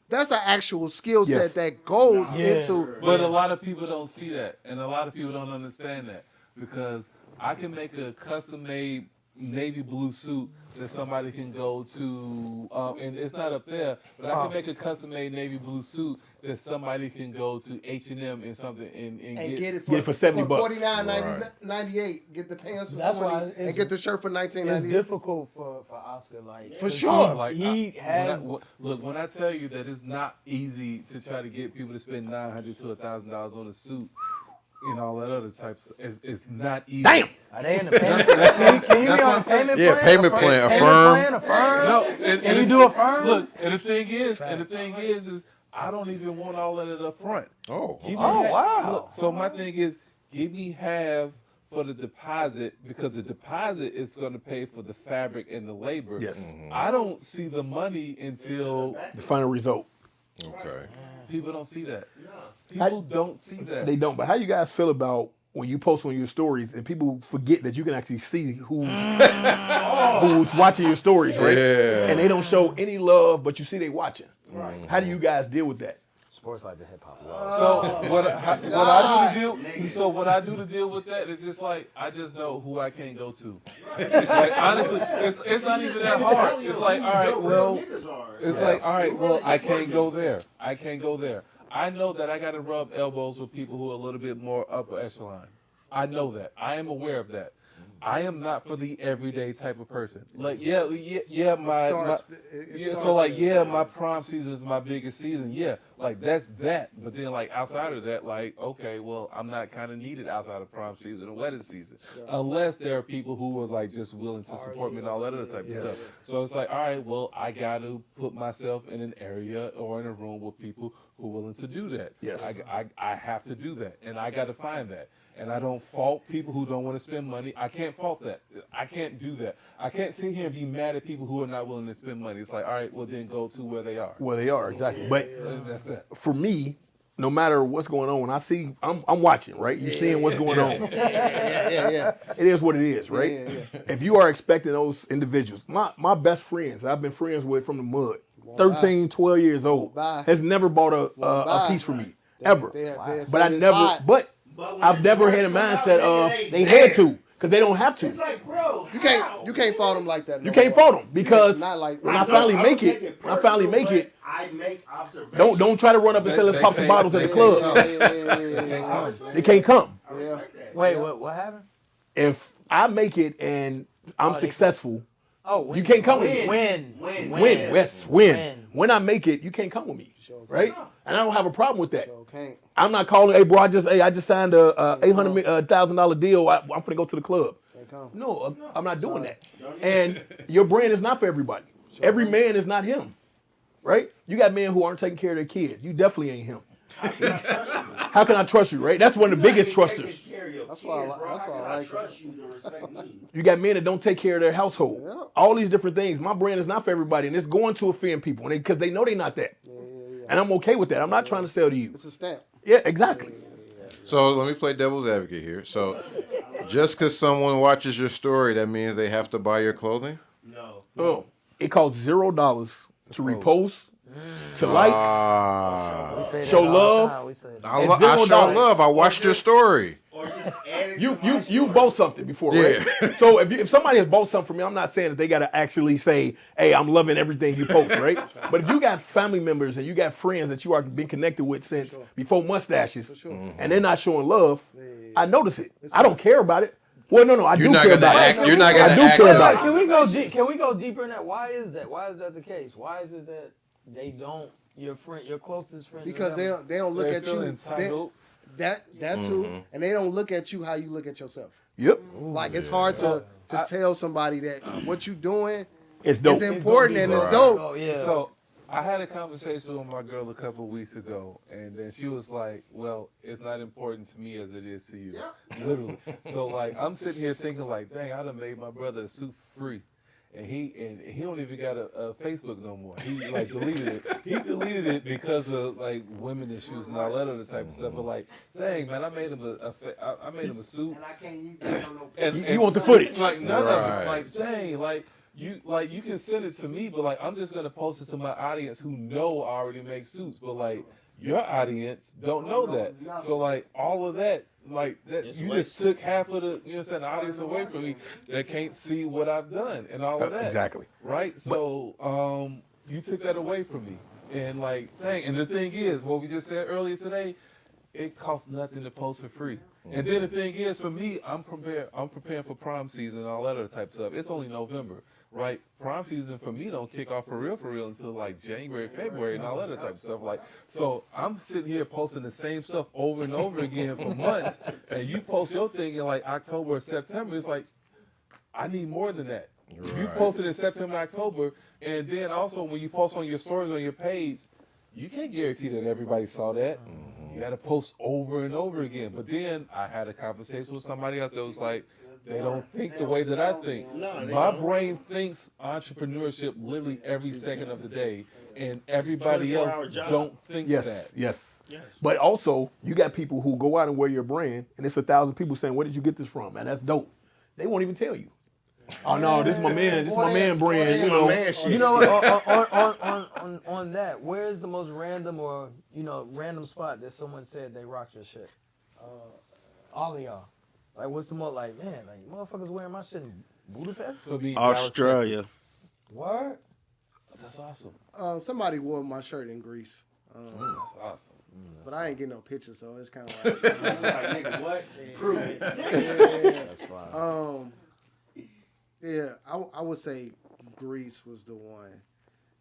That's an actual skill set Yes. that goes Yeah. into. But a lot of people don't see that, and a lot of people don't understand that because I can make a custom-made navy blue suit that somebody can go to, and it's not up there, but I can make a custom-made navy blue suit that somebody can go to H&M and something and And get. get Get it for $70. $49.98. Get the pants for That's why $20 it's- and get the shirt for It's $19.98. difficult for Oscar, like For sure. Like, he has. Look, when I tell you that it's not easy to try to get people to spend $900 to $1,000 on a suit and all that other types, it's not easy. Damn. Are they in the payment? Can you be on a payment Yeah, plan? payment plan, Affirm. Affirm? No, Can you do a firm? Look, and the thing is, is I don't even want all of it up front. Oh, Give me Oh, half- wow. Look, so my thing is, give me half for the deposit because the deposit is going to pay for the fabric and the labor. Yes. I don't see the money until The final result. okay. people don't see that. People don't see that. They don't. But how you guys feel about when you post on your stories and people forget that you can actually see who's watching your stories, right? Yeah. And they don't show any love, but you see they watching. How do you guys deal with that? Sports like the hip hop. So what I do to deal with that is just like I just know who I can't go to. Like honestly, it's not even that hard. It's like all right, well, I can't go there. I can't go there. I know that I got to rub elbows with people who are a little bit more upper echelon. I know that. I am aware of that. I am not for the everyday type of person. Like my prom season is my biggest season. Yeah, like that's that. But then like outside of that, like okay, well I'm not kind of needed outside of prom season or wedding season, unless there are people who are like just willing to support me and all that other type of stuff. So it's like all right, well I got to put myself in an area or in a room with people who are willing to do that. Yes. I have to do that, and I got to find that. And I don't fault people who don't want to spend money. I can't fault that. I can't do that. I can't sit here and be mad at people who are not willing to spend money. It's like, all right, well then go to where they are. Well, they are, exactly. But That's that. for me, no matter what's going on, when I see, I'm watching, right? You're seeing what's going on. Yeah. It is what it is, right? If you are expecting those individuals, my best friends I've been friends with from the mud, 13, 12 years old, buy. has never bought a piece for me, ever. But I never, But I've when never the had a person mindset come of in, they there. had to, because they don't have to. It's like, bro, You can't fault them like that. You can't fault them because Not like when I finally make it, I make observations. don't try to run up and say let's pop some bottles at the club. They can't come. Yeah. Wait, what happened? If I make it and I'm successful, Oh, You can't come with me. When. When I make it, you can't come with me, Sure. right? And I don't have a problem with that. Sure can't. I'm not calling. Hey, bro, I just signed a $800,000 deal. I'm gonna go to the club. Can't come. No, I'm not doing that. And your brand is not for everybody. Every man is not him, right? You got men who aren't taking care of their kids. You definitely ain't him. How can I trust you, right? That's one of the biggest trusters. That's why I like trust you to respect me. You got men that don't take care of their household. Yeah. All these different things. My brand is not for everybody, and it's going to offend people because they know they're not that. Yeah. And I'm okay with that. I'm not trying to sell to you. It's a stamp. Yeah, exactly. So let me play devil's advocate here. So just because someone watches your story, that means they have to buy your clothing? No. Oh, it costs $0 to repost, to like, show love. I $0. show love. I watched your story. Or just add it to my You bought something before, right? Yeah. So if somebody has bought something from me, I'm not saying that they got to actually say, "Hey, I'm loving everything you post," right? But if you got family members and you got friends that you are been connected with since before mustaches, and they're not showing love, I notice it. I don't care about it. Well, no, I do care about it. You're not I gonna do act care about about it. Can we go deeper in that? Why is that? Why is that the case? Why is it that they don't? Your closest friend. Because they don't look at you. Entitled. That too, and they don't look at you how you look at yourself. Yep, Like it's hard to tell somebody that what you doing it's dope. is important and it's dope. Oh yeah. So I had a conversation with my girl a couple of weeks ago, and then she was like, "Well, it's not important to me as it is to you." Literally. So like, I'm sitting here thinking like, "Dang, I done made my brother a suit free." And he don't even got a Facebook no more. He like deleted it. He deleted it because of like women issues and all that other type of stuff. But like, dang man, I made him I made him a suit. And I can't use that on no And You want the footage? Like none of Right. it. Like dang, like you can send it to me, but like I'm just gonna post it to my audience who know I already make suits. But like your audience don't know that. So like all of that. Like that, you just took half of the the audience away from me that can't see what I've done and all of that. Exactly. Right. So you took that away from me, and like, dang. And the thing is, what we just said earlier today, it costs nothing to post for free. And then the thing is, for me, I'm preparing for prom season and all that other type of stuff. It's only November, right? Prom season for me don't kick off for real until like January, February, and all that other type of stuff. Like, so I'm sitting here posting the same stuff over and over again for months, and you post your thing in like October or September. It's like, I need more than that. If you posted in September, October, and then also when you post on your stories on your page, you can't guarantee that everybody saw that. You got to post over and over again. But then I had a conversation with somebody else that was like, they don't think the way that I think. My brain thinks entrepreneurship literally every second of the day, and everybody else don't think that. Yes. But also, you got people who go out and wear your brand, and it's 1,000 people saying, "Where did you get this from?" Man, that's dope. They won't even tell you. Oh no, this is my man. This is my man brand. You know. You know what? On that, where's the most random or random spot that someone said they rocked your shit? All of y'all. Like, what's the most like, man? Like, motherfuckers wearing my shit in Budapest? For me, Australia. What? That's awesome. Somebody wore my shirt in Greece. That's awesome. But I ain't getting no pictures, so it's kind of like. Nigga, what? Prove it. That's fine. Yeah, I would say Greece was the one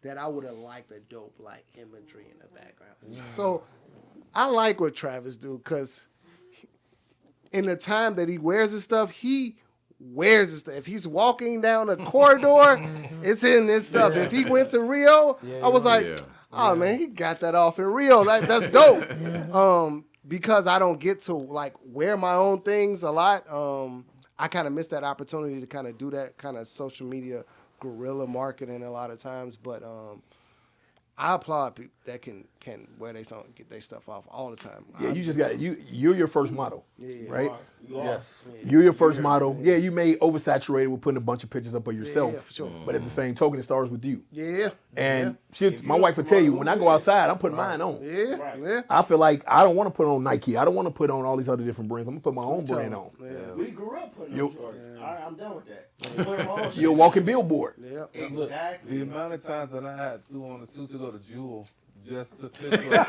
that I would have liked the dope like imagery in the background. So I like what Travis do because in the time that he wears his stuff, he wears his stuff. If he's walking down a corridor, it's in this stuff. If he went to Rio, I was like, oh man, he got that off in Rio. That's dope. Because I don't get to like wear my own things a lot. I kind of miss that opportunity to kind of do that kind of social media guerrilla marketing a lot of times, but I applaud people that can wear their song, get their stuff off all the time. Yeah, you just got you're your first model, right? Yes. You're your first model. Yeah, you may oversaturate with putting a bunch of pictures up of yourself, Yeah, for sure. but at the same token, it starts with you. Yeah. And my wife will tell you, when I go outside, I'm putting mine on. Yeah. I feel like I don't want to put on Nike. I don't want to put on all these other different brands. I'm going to put my own brand on. Yeah. We grew up putting on Jordan. I'm done with that. Put them on You're a walking billboard. Yeah. Exactly. The amount of times that I had threw on a suit to go to Jewel just to fit for a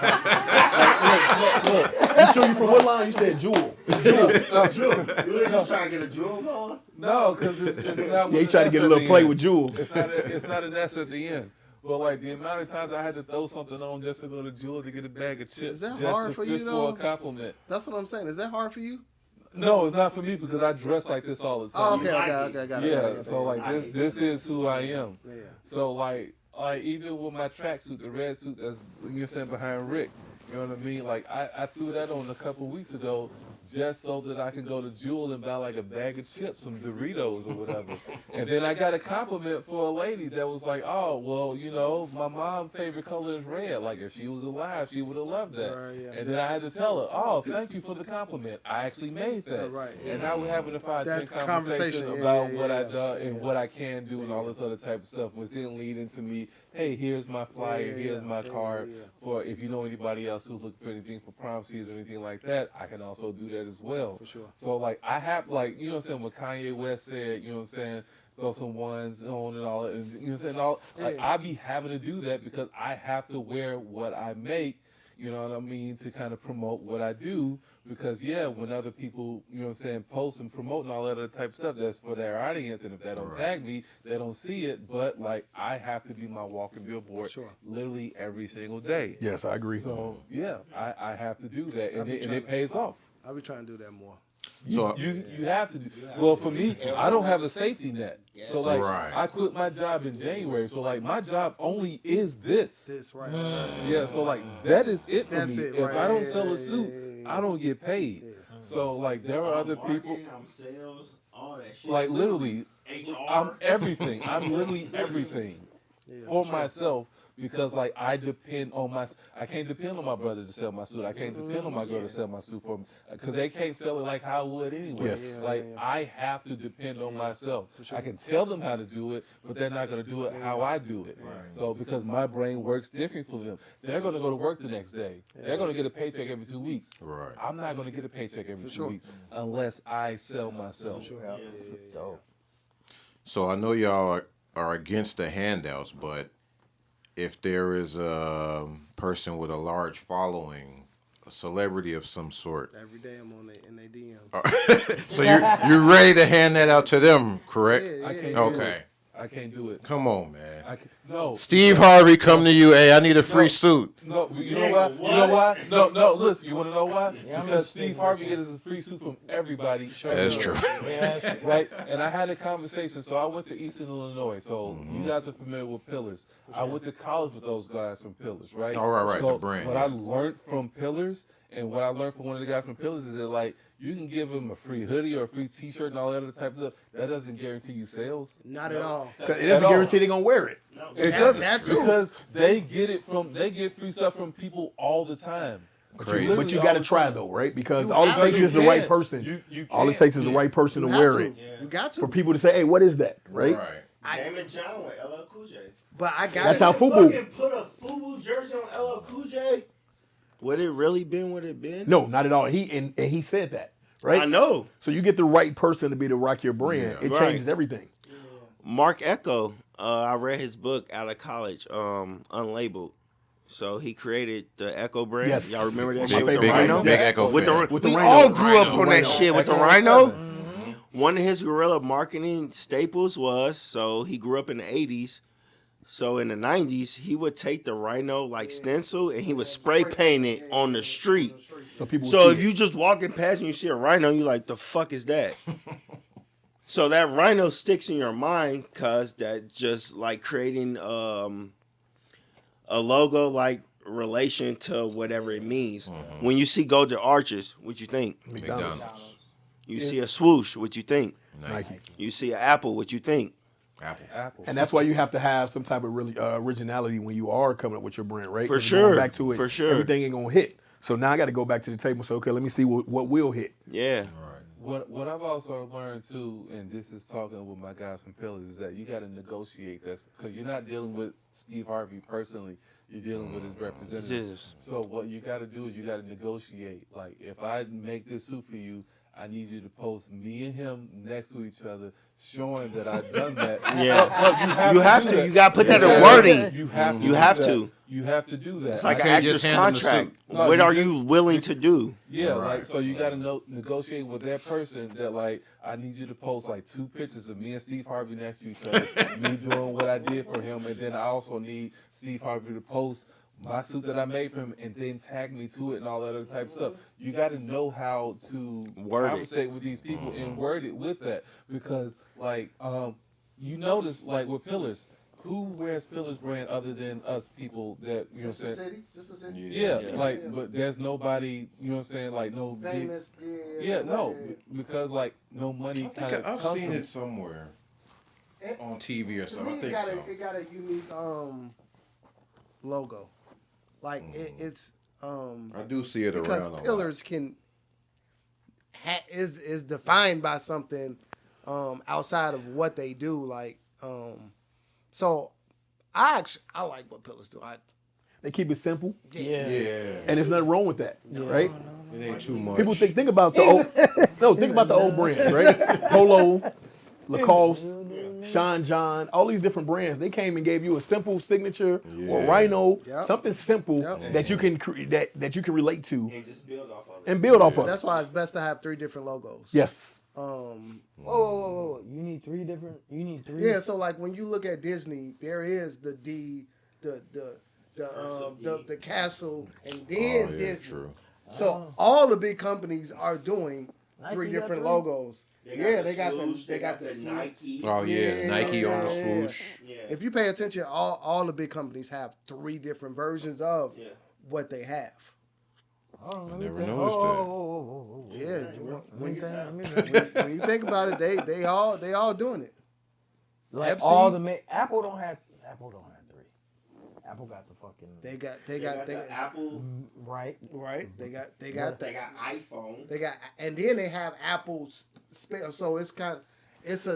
Look. You sure you from what line? You said Jewel. You ain't trying to get a jewel on? No, because it's not. Yeah, you try to get a little play with Jewel. It's not an S at the end. But like the amount of times I had to throw something on just to go to Jewel to get a bag of chips. Is that just hard to for fish you, though? For a compliment. That's what I'm saying. Is that hard for you? No, it's not for me because I dress like this all the Oh, time. okay, got it. Yeah, so like this is who I am. Yeah. So like even with my tracksuit, the red suit that's you're saying behind Rick, you know what I mean? Like I threw that on a couple weeks ago just so that I can go to Jewel and buy like a bag of chips, some Doritos or whatever. And then I got a compliment for a lady that was like, oh, well, you know, my mom's favorite color is red. Like if she was alive, she would have loved that. Right, yeah. And then I had to tell her, oh, thank you for the compliment. I actually made that. Right. And now we're having a 5-10 That conversation conversation, about yeah, what yeah, I done and yeah. what I can do and all this other type of stuff, which didn't lead into me, hey, here's my flyer, here's my card. For if you know anybody else who's looking for anything for prom season or anything like that, I can also do that as well. For sure. So like I have like, you know what I'm saying, what Kanye West said, you know what I'm saying, throw some ones on and all that, and you know what I'm saying, all like I be having to do that because I have to wear what I make, you know what I mean, to kind of promote what I do. Because when other people, you know what I'm saying, post and promote and all that other type of stuff, that's for their audience, and if they don't tag me, they don't see it. But like I have to be my walking billboard literally every single day. Yes, I agree. So I have to do that, and it pays off. I'll be trying to do that more. So You have to do. Well, for me, I don't have a safety net. So like Right. I quit my job in January. So like my job only is this. This right. Yeah. So like that is it for That's me. it, If right. I don't Yeah, sell yeah, a suit, yeah. I don't get paid. So like there are other people. I'm sales, all that shit. Like literally, HR. I'm everything. I'm literally everything for myself. Because like I can't depend on my brother to sell my suit. I can't depend on my girl to sell my suit for me because they can't sell it like how I would anyway. Yes. I have to depend on myself. I can tell them how to do it, but they're not going to do it how I do it. So because my brain works different for them, they're going to go to work the next day. They're going to get a paycheck every 2 weeks. Right. I'm not going to get a paycheck every 2 weeks unless I sell myself. Dope. So I know y'all are against the handouts, but if there is a person with a large following, a celebrity of some sort, Every day I'm on in their DMs. so you're ready to hand that out to them, correct? I can't do Okay. it. I can't do it. Come on, man. No. Steve Harvey come to you, hey, I need a free suit. No, you know why? You know why? No, listen, you want to know why? Because Steve Harvey gets a free suit from everybody. That's true. Right? And I had a conversation, so I went to Eastern Illinois, so you guys are familiar with Pillars. I went to college with those guys from Pillars, right? Oh, right, so the brand, what yeah. I learned from Pillars, and what I learned from one of the guys from Pillars is that, like, you can give them a free hoodie or a free T-shirt and all that other type of stuff. That doesn't guarantee you sales. Not at all. It doesn't guarantee they're gonna wear it. It doesn't, that too. because they get free stuff from people all the time. Crazy. But you got to try though, right? Because You all it have takes to. is the right person. You All it can't. takes is the right person to You have wear to. it You got to. for people to say, "Hey, what is that?" Right? Damon John with LL Cool J. But I got That's it. how FUBU. Fucking put a FUBU jersey on LL Cool J. Would it really been what it been? No, not at all. He said that, right? I know. So you get the right person to be to rock your brand. Yeah. It Right. changes everything. Mark Echo. I read his book out of college, Unlabeled. So he created the Echo brand. Yes. Y'all remember that My shit with the favorite rhino? Big Echo With fan. the, With the we rhino. all grew up Rhino. on that Rhino. shit with the Echo rhino. 7. One of his guerrilla marketing staples was, so he grew up in the 80s. So in the 90s, he would take the rhino like stencil and he would spray paint it on the street. So people. So would if see you it. just walking past and you see a rhino, you like, the fuck is that? So that rhino sticks in your mind because that just like creating a logo like relation to whatever it means. When you see Golden Arches, what you think? McDonald's. You see a swoosh, what you think? Nike. You see an apple, what you think? Apple. And that's why you have to have some type of really originality when you are coming up with your brand, right? For 'Cause going sure. Back to it, For sure. everything ain't gonna hit. So now I got to go back to the table and say, okay, let me see what will hit. Yeah. What I've also learned too, and this is talking with my guys from Pillars, is that you got to negotiate. That's because you're not dealing with Steve Harvey personally. You're dealing with his representative. Yes. So what you got to do is you got to negotiate. Like if I make this suit for you, I need you to post me and him next to each other, showing that I've done that. Yeah. No, You have do to. that. You got to put that in Yeah. wording. You have to. You do have that. to. you have to do that. It's like You an can't actor's just hand them a contract. suit. No, What you are just- you willing to do? Yeah, Right. like so you got to negotiate with that person that like I need you to post like 2 pictures of me and Steve Harvey next to each other, me doing what I did for him, and then I also need Steve Harvey to post my suit that I made for him and then tag me to it and all that other type of stuff. You got to know how to Word it. conversate with these people and word it with that because like you notice like with Pillars, who wears Pillars brand other than us people that you know what I'm saying? Just a city. Yeah, like, but there's nobody, you know what I'm saying, like, no big, Famous. because, like, no money I kind think of I've comes seen from it somewhere It- on TV or To something. I me, think so. it got a unique logo. Like it's I do see it because around a lot. Pillars is defined by something outside of what they do. Like so I like what Pillars do. They keep it simple, Yeah, and there's nothing wrong with that, right? it ain't too much. People think about the old think about the old brands, right? Polo, Lacoste, Sean John, all these different brands. They came and gave you a simple signature or Yeah. Rhino, Yep. something simple Yep. that you can that you can relate to And just build off of it. and build off of. That's why it's best to have 3 different logos. Yes. Whoa. You need 3 different. You need 3. Yeah, so like when you look at Disney, there is the castle, and then Disney. True. So all the big companies are doing Nike 3 got different 3? logos. They got swoosh, the Nike. Oh yeah, Nike on the yeah. swoosh. Yeah. If you pay attention, all the big companies have 3 different versions of Yeah. what they have. Oh, I never noticed that. Oh. Yeah, when Okay. you think about it, they all doing it. Like Pepsi. all the Apple don't have 3. Apple got the fucking They got the Apple. right. right. They got They got iPhone. They got, and then they have Apple spell. So it's kind of, it's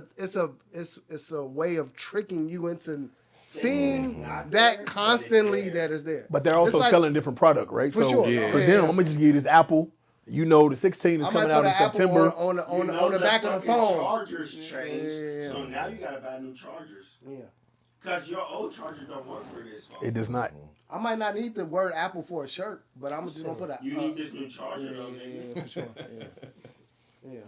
a way of tricking you into seeing that constantly that is there. But they're also It's like- selling different product, right? For so sure. Yeah. for Yeah, them, yeah. I'm gonna just give you this Apple. You know, the 16 is I might coming put out an in Apple September. on the back of the phone. Chargers changed, Yeah. so now you gotta buy new chargers. Yeah. Cause your old charger don't work for this phone. It does not. I might not need the word Apple for a shirt, but I'm just gonna put a. You need this new charger though, nigga. Yeah, for sure. Yeah.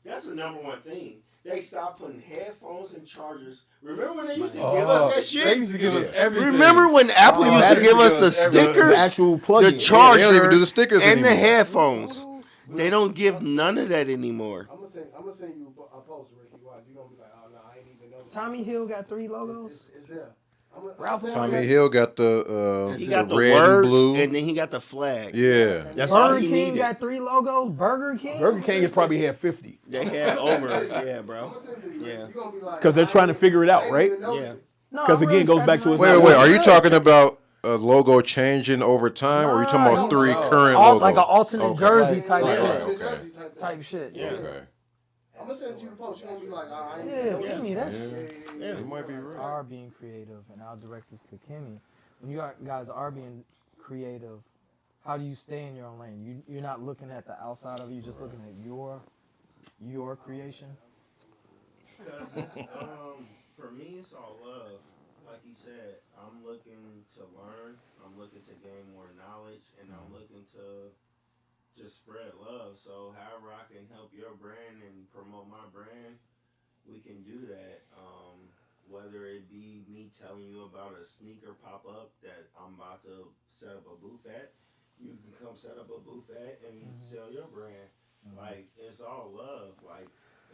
That's the number one thing. They stopped putting headphones and chargers. Remember when they used to give Oh, us that They shit? used to give us everything. Remember when Apple used to that give us is the good. Everything. stickers, The actual plug-in. the Yeah, charger, they don't even do the stickers and the anymore. headphones? They don't give none of that anymore. I'm gonna send you a post, Ricky. Watch, you gonna be like, oh no, I ain't even know. Tommy Hill got 3 logos. It's there. Ralph Tommy Hill got the He got the red words, and blue. and then he got the flag. Yeah. That's all Burger he King needed. got 3 logos. Burger King. Burger King has probably had 50 They had over, yeah, bro. Yeah. because they're trying to figure it out, right? Yeah. No, 'Cause I'm again, it goes back to scratching his- my Wait. head. Are you talking about a logo changing over time, or are you talking about 3 current logos? Like an alternate Okay. jersey type Right, shit. okay. Type shit. Yeah. Okay. I'm gonna send you the post. You're gonna be like, I ain't Yeah, give me that Yeah. shit. Yeah. You might be right. Are being creative, and I'll direct this to Kimmy. When you guys are being creative, how do you stay in your own lane? You're not looking at the outside of it. You're just looking at your creation. Because for me, it's all love. Like he said, I'm looking to learn. I'm looking to gain more knowledge, and I'm looking to just spread love. So however I can help your brand and promote my brand, we can do that. Whether it be me telling you about a sneaker pop-up that I'm about to set up a booth at, you can come set up a booth at and sell your brand. Like, it's all love. Like,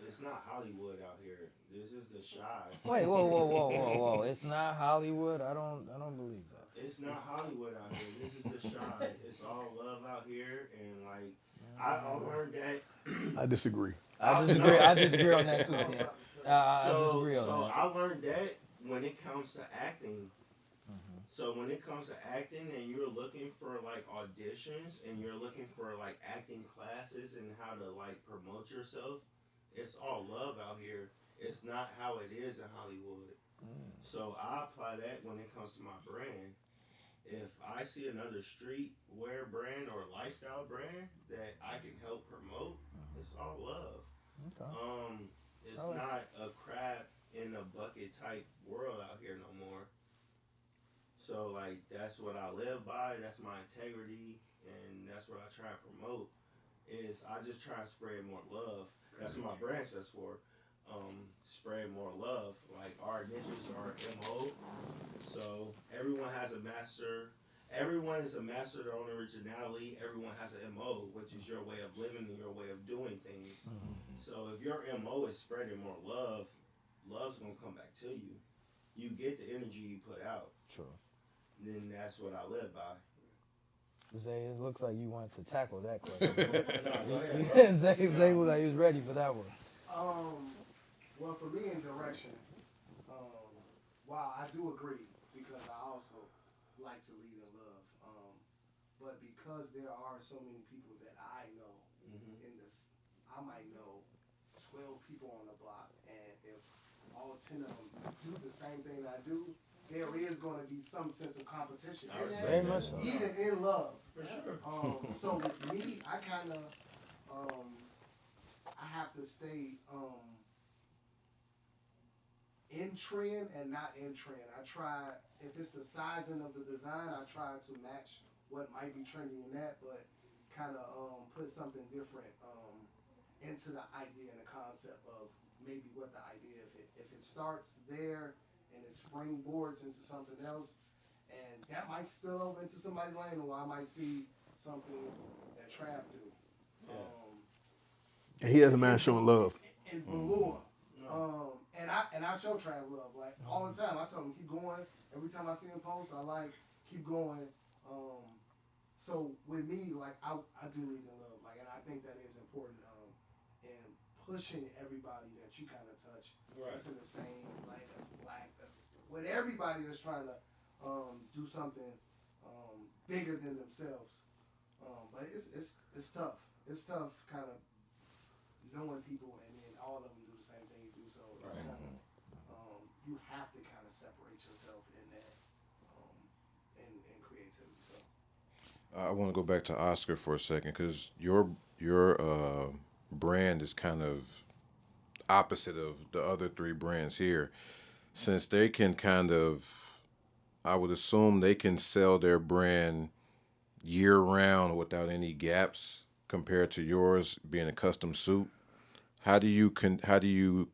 it's not Hollywood out here. This is the Shy. Wait, whoa! It's not Hollywood. I don't believe that. It's not Hollywood out here. This is the Shy. It's all love out here, and like I learned that. I disagree. I disagree on that too. Ken. I So disagree on that. I learned that when it comes to acting. So when it comes to acting, and you're looking for like auditions, and you're looking for like acting classes and how to like promote yourself, it's all love out here. It's not how it is in Hollywood. So I apply that when it comes to my brand. If I see another streetwear brand or lifestyle brand that I can help promote, it's all love. Okay. It's not a crab in a bucket type world out here no more. So like that's what I live by. That's my integrity, and that's what I try to promote. Is I just try to spread more love. That's what my brand stands for. Spread more love. Like our initials are MO. So everyone has a master. Everyone is a master of their own originality. Everyone has an MO, which is your way of living and your way of doing things. So if your MO is spreading more love, love's gonna come back to you. You get the energy you put out. True. Then that's what I live by. Zay, it looks like you wanted to tackle that question. No, go ahead. Zay looked like he was ready for that one. Well, for me in direction, wow, I do agree because I also like to lead in love. But because there are so many people that I know in this, I might know 12 people on the block, and if all 10 of them do the same thing I do, there is going to be some sense of competition in that, Very much so. even in love. For sure. So with me, I kind of, I have to stay in trend and not in trend. I try, if it's the sizing of the design, I try to match what might be trendy in that, but kind of put something different into the idea and the concept of maybe what the idea, if it starts there and it springboards into something else, and that might spill over into somebody's lane, or I might see something that Trav do. And he has a man showing love. In velour. And I show Trav love, like all the time. I tell him keep going. Every time I see him post, I like keep going. So with me, like I do lead in love, like, and I think that is important in pushing everybody that you kind of touch. Right. That's in the same, like that's black, that's with everybody that's trying to do something bigger than themselves. But it's tough. It's tough, kind of knowing people and then all of them do the same thing you do. So it's kind of you have to kind of separate yourself in that in creativity. So I want to go back to Oscar for a second because your brand is kind of opposite of the other three brands here, since they can kind of, I would assume they can sell their brand year round without any gaps compared to yours being a custom suit. How do you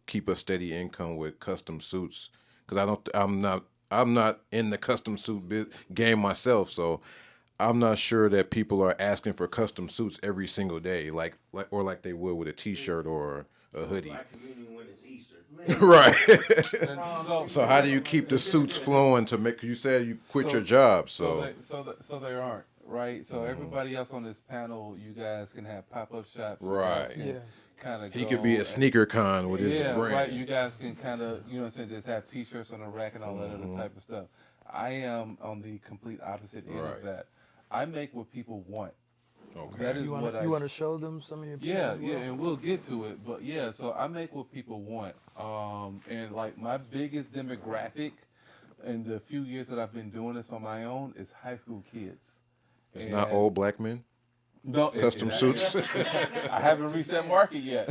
keep a steady income with custom suits? Because I'm not in the custom suit game myself, so I'm not sure that people are asking for custom suits every single day, like they would with a T-shirt or a hoodie. Black community when it's Easter. Right. So how do you keep the suits flowing to make? You said you quit your job, so they aren't right. So everybody else on this panel, you guys can have pop-up shops. right. Yeah. Kind of. He could be a sneaker con with his brand. Right. You guys can kind of, you know what I'm saying, just have T-shirts on the rack and all that other type of stuff. I am on the complete opposite end of that. I make what people want. Okay. That is You want to show them some of your people? Yeah, and we'll get to it. But yeah, so I make what people want. And like my biggest demographic in the few years that I've been doing this on my own is high school kids. It's not old black men. No, custom suits. I haven't reached that market yet.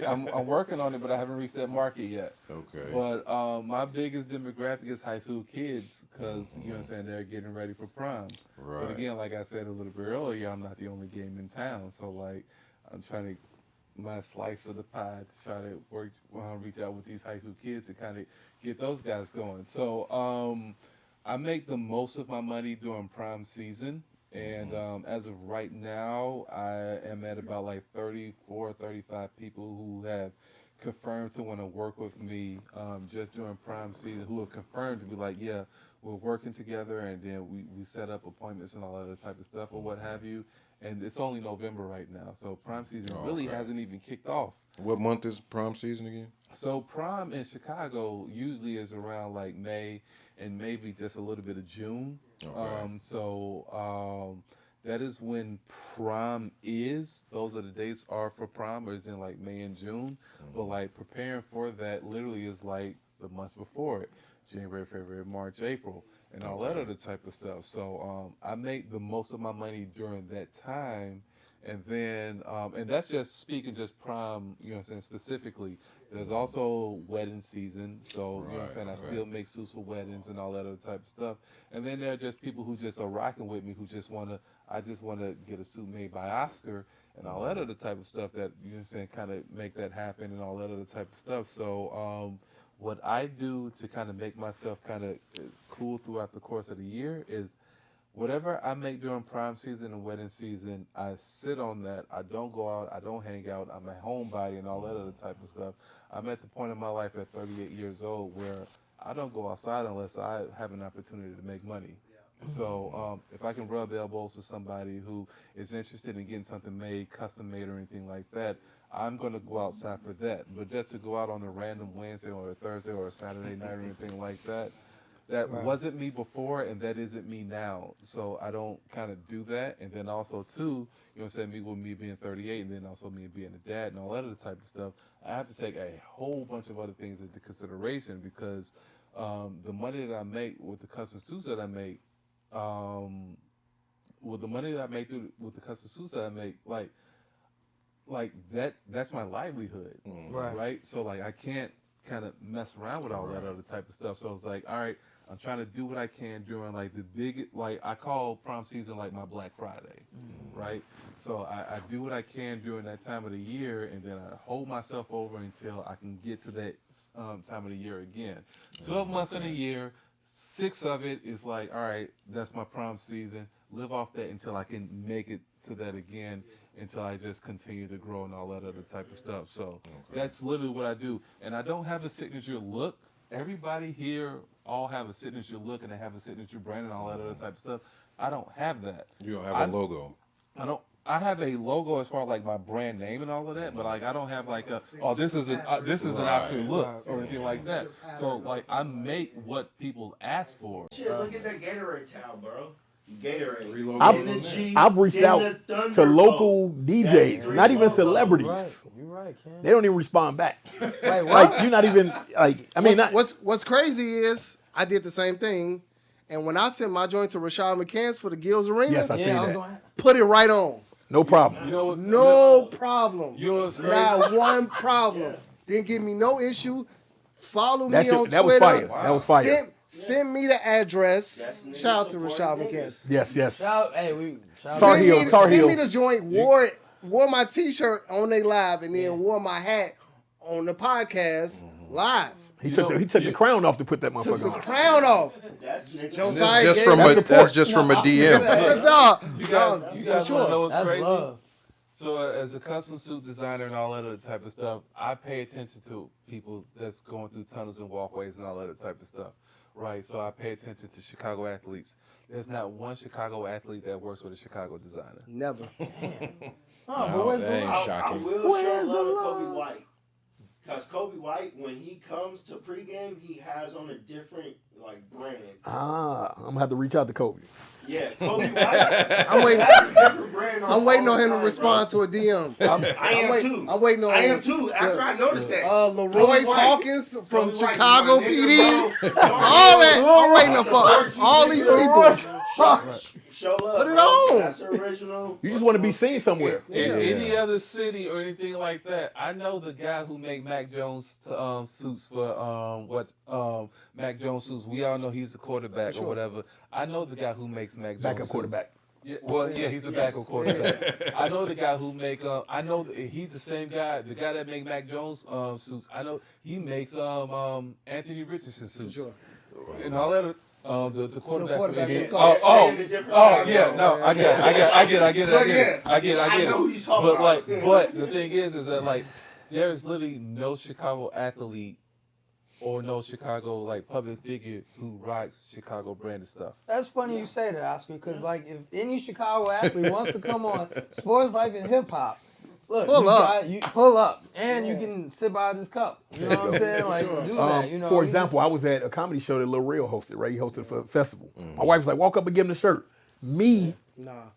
I'm working on it, but I haven't reached that market yet. Okay. But my biggest demographic is high school kids because you know what I'm saying, they're getting ready for prom. Right. But again, like I said a little bit earlier, I'm not the only game in town. So like, I'm trying to my slice of the pie to try to reach out with these high school kids to kind of get those guys going. So I make the most of my money during prom season. And as of right now, I am at about like 34, 35 people who have confirmed to want to work with me just during prime season, who have confirmed to be like, yeah, we're working together, and then we set up appointments and all that other type of stuff or what have you. And it's only November right now, so prime season really hasn't even kicked off. What month is prom season again? So prom in Chicago usually is around like May and maybe just a little bit of June. Okay. That is when prom is. Those are the dates are for prom, or is in like May and June. But like preparing for that literally is like the months before it, January, February, March, April, and all that other type of stuff. So I make the most of my money during that time. And then, and that's just speaking just prom, you know what I'm saying, specifically. There's also wedding season, so you know what I'm saying. I still make suits for weddings and all that other type of stuff. And then there are just people who just are rocking with me, who just wanna. I just want to get a suit made by Oscar and all that other type of stuff. That you know what I'm saying, kind of make that happen and all that other type of stuff. So what I do to kind of make myself kind of cool throughout the course of the year is whatever I make during prime season and wedding season, I sit on that. I don't go out. I don't hang out. I'm a homebody and all that other type of stuff. I'm at the point in my life at 38 years old where I don't go outside unless I have an opportunity to make money. So if I can rub elbows with somebody who is interested in getting something made, custom made or anything like that, I'm going to go outside for that. But just to go out on a random Wednesday or a Thursday or a Saturday night or anything like that, that wasn't me before and that isn't me now. So I don't kind of do that. And then also, too, you know what I'm saying, with me being 38 and then also me being a dad and all that other type of stuff, I have to take a whole bunch of other things into consideration because the money that I make with the custom suits that I make, with the money that I make with the custom suits that I make, like that's my livelihood, right? So like I can't kind of mess around with all that other type of stuff. So it's like, all right, I'm trying to do what I can during like the big, like I call prom season like my Black Friday, right? So I do what I can during that time of the year, and then I hold myself over until I can get to that time of the year again. 12 months in a year. 6 of it is like, all right, that's my prom season. Live off that until I can make it to that again, until I just continue to grow and all that other type of stuff. So that's literally what I do. And I don't have a signature look. Everybody here all have a signature look and they have a signature brand and all that other type of stuff. I don't have that. You don't have a logo. I have a logo as far as like my brand name and all of that, but like I don't have like this is an Oscar look or anything like that. So like I make what people ask for. Shit, look at that Gatorade towel, bro. Gatorade. I've reached out to local DJs, not even celebrities. You're right, Ken. They don't even respond back. Wait, what? Like you're not even like. I mean, what's crazy is I did the same thing, and when I sent my joint to Rashad McCants for the Gills Arena, yes, I see that. Put it right on. No problem. You know, no problem. You know what's crazy? Not one problem. Didn't give me no issue. Follow me on Twitter. That was fire. Wow. That was fire. Send me the address. Shout out to Rashad McCants. Yes. Send me the joint. Wore my T-shirt on they live, and then wore my hat on the podcast live. He took the crown off to put that motherfucker on. Took the crown off. That's just from a DM. You guys want to know what's That's crazy? love. So as a custom suit designer and all that other type of stuff, I pay attention to people that's going through tunnels and walkways and all that other type of stuff, right? So I pay attention to Chicago athletes. There's not one Chicago athlete that works with a Chicago designer. Never. That ain't shocking. I will show love to Kobe White. Because Kobe White, when he comes to pregame, he has on a different brand. I'm gonna have to reach out to Kobe. Yeah, Kobe White. I'm waiting on him to respond to a DM. I am too. I'm waiting on him. I am too. After I noticed that. Leroyce Hawkins from Chicago PD. All that. I'm waiting for all these people. Show love. Put it on. That's original. You just want to be seen somewhere. In any other city or anything like that, I know the guy who make Mac Jones suits for Mac Jones suits. We all know he's a quarterback or whatever. I know the guy who makes Mac Jones Backup suits. quarterback. Yeah, he's a backup quarterback. I know the guy who make. I know he's the same guy. The guy that make Mac Jones suits. I know he makes Anthony Richardson suits. Sure. And all that. The quarterback. I get it. know who you talking about. But the thing is that there is literally no Chicago athlete or no Chicago public figure who rocks Chicago branded stuff. That's funny you say that, Oscar, because if any Chicago athlete wants to come on Sports Life and Hip Hop, look, you pull up, and you can sit by this cup. You know what I'm saying? Do that. You know. For example, I was at a comedy show that Lil Real hosted. Right, he hosted for a festival. My wife was like, "Walk up and give him the shirt." Me,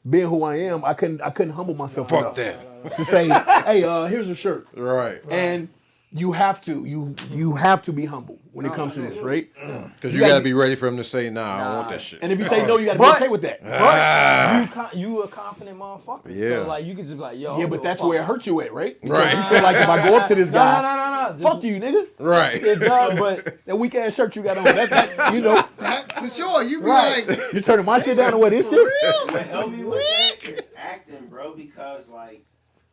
being who I am, I couldn't humble myself enough to say, "Hey, here's a shirt." Right. And you have to be humble when it comes to this, right? Because you gotta be ready for him to say, "Nah, I don't want that shit." And if you say no, you gotta be okay with that. But you a confident motherfucker. Yeah. So like you can just be like, yo. Yeah, but that's where it hurts you at, right? Because Right. you feel like if I go up to this guy, No. fuck you, nigga. Right. It does, but That weak ass shirt you got on, that you know, That, for sure. You be Right. like, you turning my shit down to wear this shit. What helped me with that is acting, bro, because like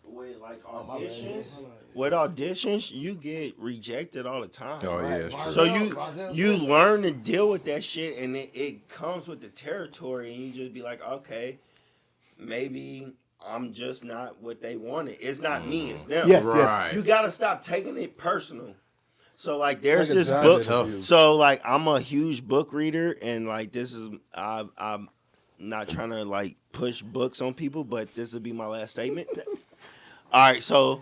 with like auditions, you get rejected all the time. Oh yeah, it's true. So you learn to deal with that shit, and it comes with the territory, and you just be like, okay, maybe I'm just not what they wanted. It's not me, it's them. Yes, Right. You gotta stop taking it personal. So like, there's Like a this job book. interview. So like, I'm a huge book reader, and like, this is I'm not trying to like push books on people, but this will be my last statement. All right, so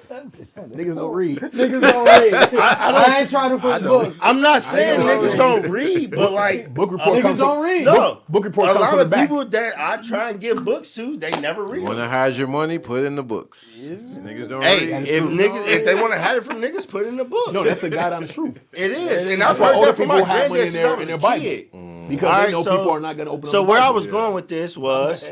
Niggas don't read. niggas don't read. I ain't trying to put books. I'm not saying niggas don't read, but like Book report Niggas comes don't from, read. no, book report a comes lot from the of back. people that I try and give books to, they never read. Want to them. hide your money? Put it in the books. Niggas don't Hey, read. if they want to hide it from niggas, put it in the book. No, that's the goddamn truth. It is, and I've That's why heard older that from my people have money granddad since I was in their a Bible. kid. Because All they right, know so- people are not going to open up So the where I Bible. was going with this was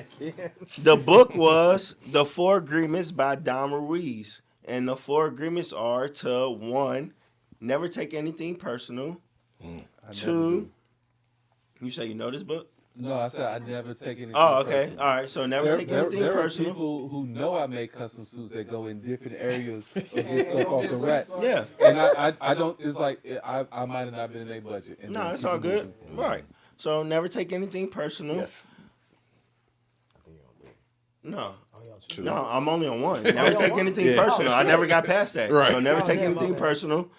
the book was The Four Agreements by Don Ruiz. And the four agreements are to 1, never take anything personal. 2, you say you know this book? No, I said I never take anything. Oh, okay. personal. All right. So never take anything there personal. are people who know I make custom suits that go in different areas of this stuff off the rack. Yeah. And I don't. It's like I might have not been in their budget. And No, then it's keep all it good. moving. Right. So never take anything personal. Yes. No. True. No, I'm only on 1. Never take anything personal. I never got past that. Right. So never take yeah, my anything bad. personal.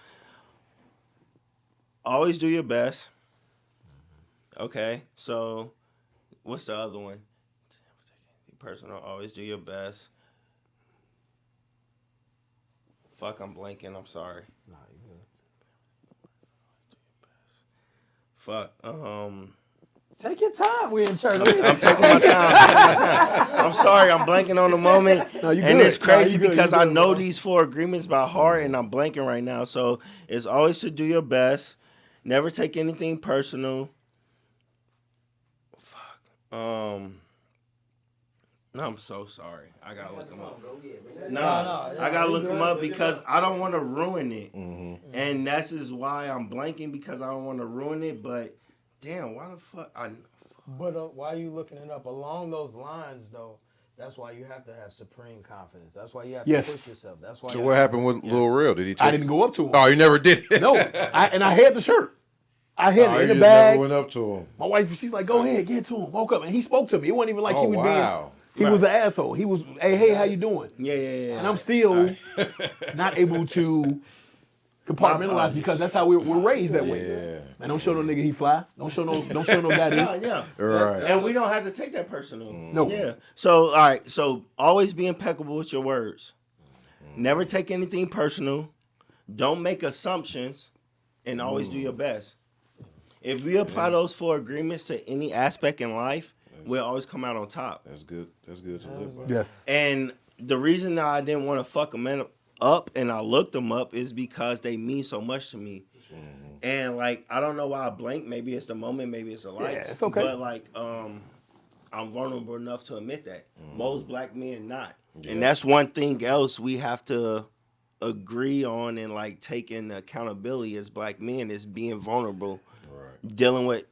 Always do your best. Okay. So what's the other one? Never take anything personal. Always do your best. Fuck, I'm blanking. I'm sorry. Fuck. Take your time. We in church. I'm taking my time. I'm sorry, I'm blanking on the moment. No, you And good. it's crazy No, you good, because you I good, know bro. these 4 agreements by heart and I'm blanking right now. So it's always to do your best. Never take anything personal. Fuck. I'm so sorry. I gotta look them up. No, I gotta look them up because I don't want to ruin it. And that's is why I'm blanking, because I don't want to ruin it. But damn, why the fuck? But why are you looking it up? Along those lines, though, that's why you have to have supreme confidence. That's why you have to Yes. push yourself. That's why. So you what have happened with Lil Real? Did he take? I didn't go up to him. Oh, you never did it. No, I had the shirt. I had Oh, it in you the just never bag. went up to him. My wife, she's like, "Go ahead, get to him." Woke up and he spoke to me. It wasn't even like Oh, he was wow. being. He was an asshole. He was, hey, how you doing? Yeah. And I'm still not able to compartmentalize because that's how we're raised that way. Yeah. Man, don't show no nigga he fly. Don't show no guy this. Yeah. Right. And we don't have to take that personal. No. Yeah. So, all right. So, always be impeccable with your words. Never take anything personal. Don't make assumptions, and always do your best. If we apply those 4 agreements to any aspect in life, we'll always come out on top. That's good. That's good to live by. Yes. And the reason that I didn't want to fuck them up and I looked them up is because they mean so much to me. And like, I don't know why I blanked. Maybe it's the moment, maybe it's the lights. it's okay. But like, I'm vulnerable enough to admit that. Most black men not. And that's one thing else we have to agree on and like taking accountability as black men is being vulnerable, dealing with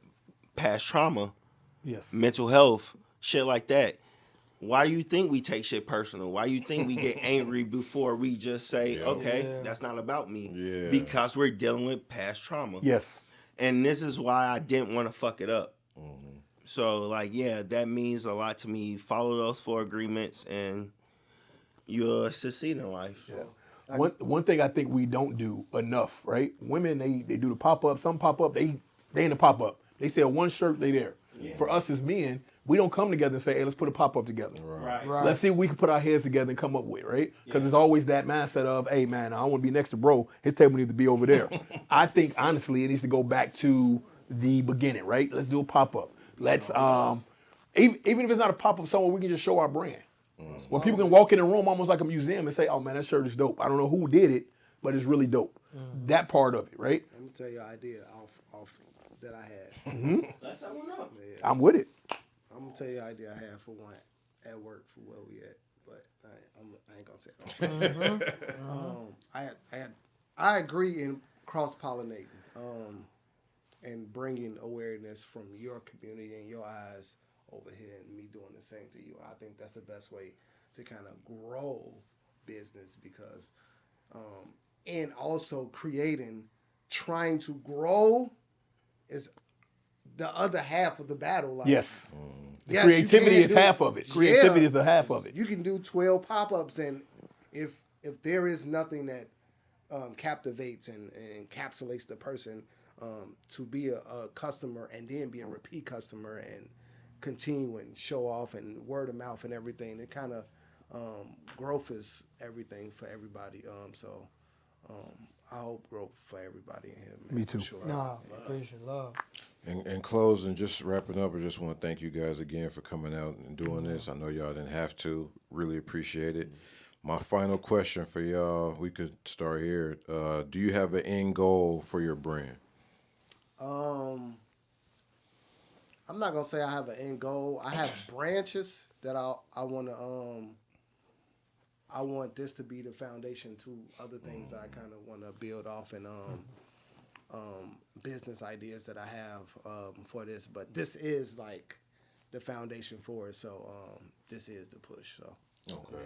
past trauma, Yes. mental health, shit like that. Why do you think we take shit personal? Why do you think we get angry before we just say, okay, that's not about me? Yeah. Because we're dealing with past trauma. Yes. And this is why I didn't want to fuck it up. So, like, yeah, that means a lot to me. Follow those 4 agreements and you'll succeed in life. Yeah. One thing I think we don't do enough, right? Women, they do the pop-up. Some pop-up, they in the pop-up. They sell one shirt, they there. For us as men, we don't come together and say, hey, let's put a pop-up together. Right. Let's see what we can put our heads together and come up with, right? Because there's always that mindset of, hey, man, I want to be next to bro. His table needs to be over there. I think, honestly, it needs to go back to the beginning, right? Let's do a pop-up. Let's, even if it's not a pop-up somewhere, we can just show our brand. Where people can walk in a room almost like a museum and say, "Oh man, that shirt is dope." I don't know who did it, but it's really dope. That part of it, right? Let me tell you an idea off that I had. Let's set one up. Yeah. I'm with it. I'm gonna tell you an idea I had for one at work for where we at, but I ain't gonna say it. I agree in cross pollinating and bringing awareness from your community and your eyes over here, and me doing the same to you. I think that's the best way to kind of grow business because, and also trying to grow is the other half of the battle. Like, Yes. yes, Creativity you is can half of it. Creativity is the half of it. You can do 12 pop-ups, and if there is nothing that captivates and encapsulates the person to be a customer and then be a repeat customer and continue and show off and word of mouth and everything, it kind of growth is everything for everybody. So I hope growth for everybody in here. Man, Me too. for sure. Nah, appreciate love. In closing, just wrapping up, I just want to thank you guys again for coming out and doing this. I know y'all didn't have to. Really appreciate it. My final question for y'all, we could start here. Do you have an end goal for your brand? I'm not gonna say I have an end goal. I have branches that I want to. I want this to be the foundation to other things that I kind of want to build off and business ideas that I have for this. But this is like the foundation for it. So this is the push. So Okay.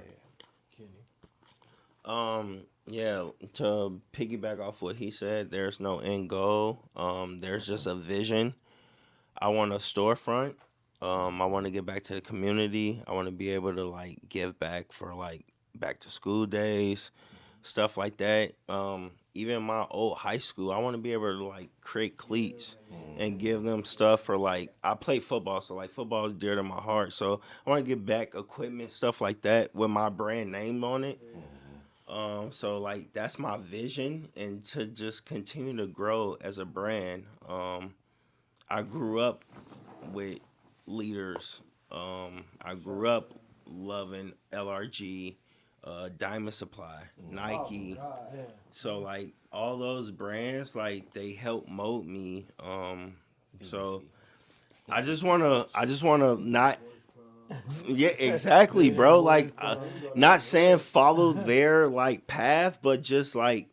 Yeah, to piggyback off what he said, there's no end goal. There's just a vision. I want a storefront. I want to get back to the community. I want to be able to like give back for like back to school days, stuff like that. Even my old high school, I want to be able to like create cleats and give them stuff for like, I play football, so like football is dear to my heart. So I want to get back equipment, stuff like that with my brand name on it. So like that's my vision, and to just continue to grow as a brand. I grew up with leaders. I grew up loving LRG, Diamond Supply, Nike. So like all those brands, like they help mold me. So I just wanna not. Yeah, exactly, bro. Like, not saying follow their like path, but just like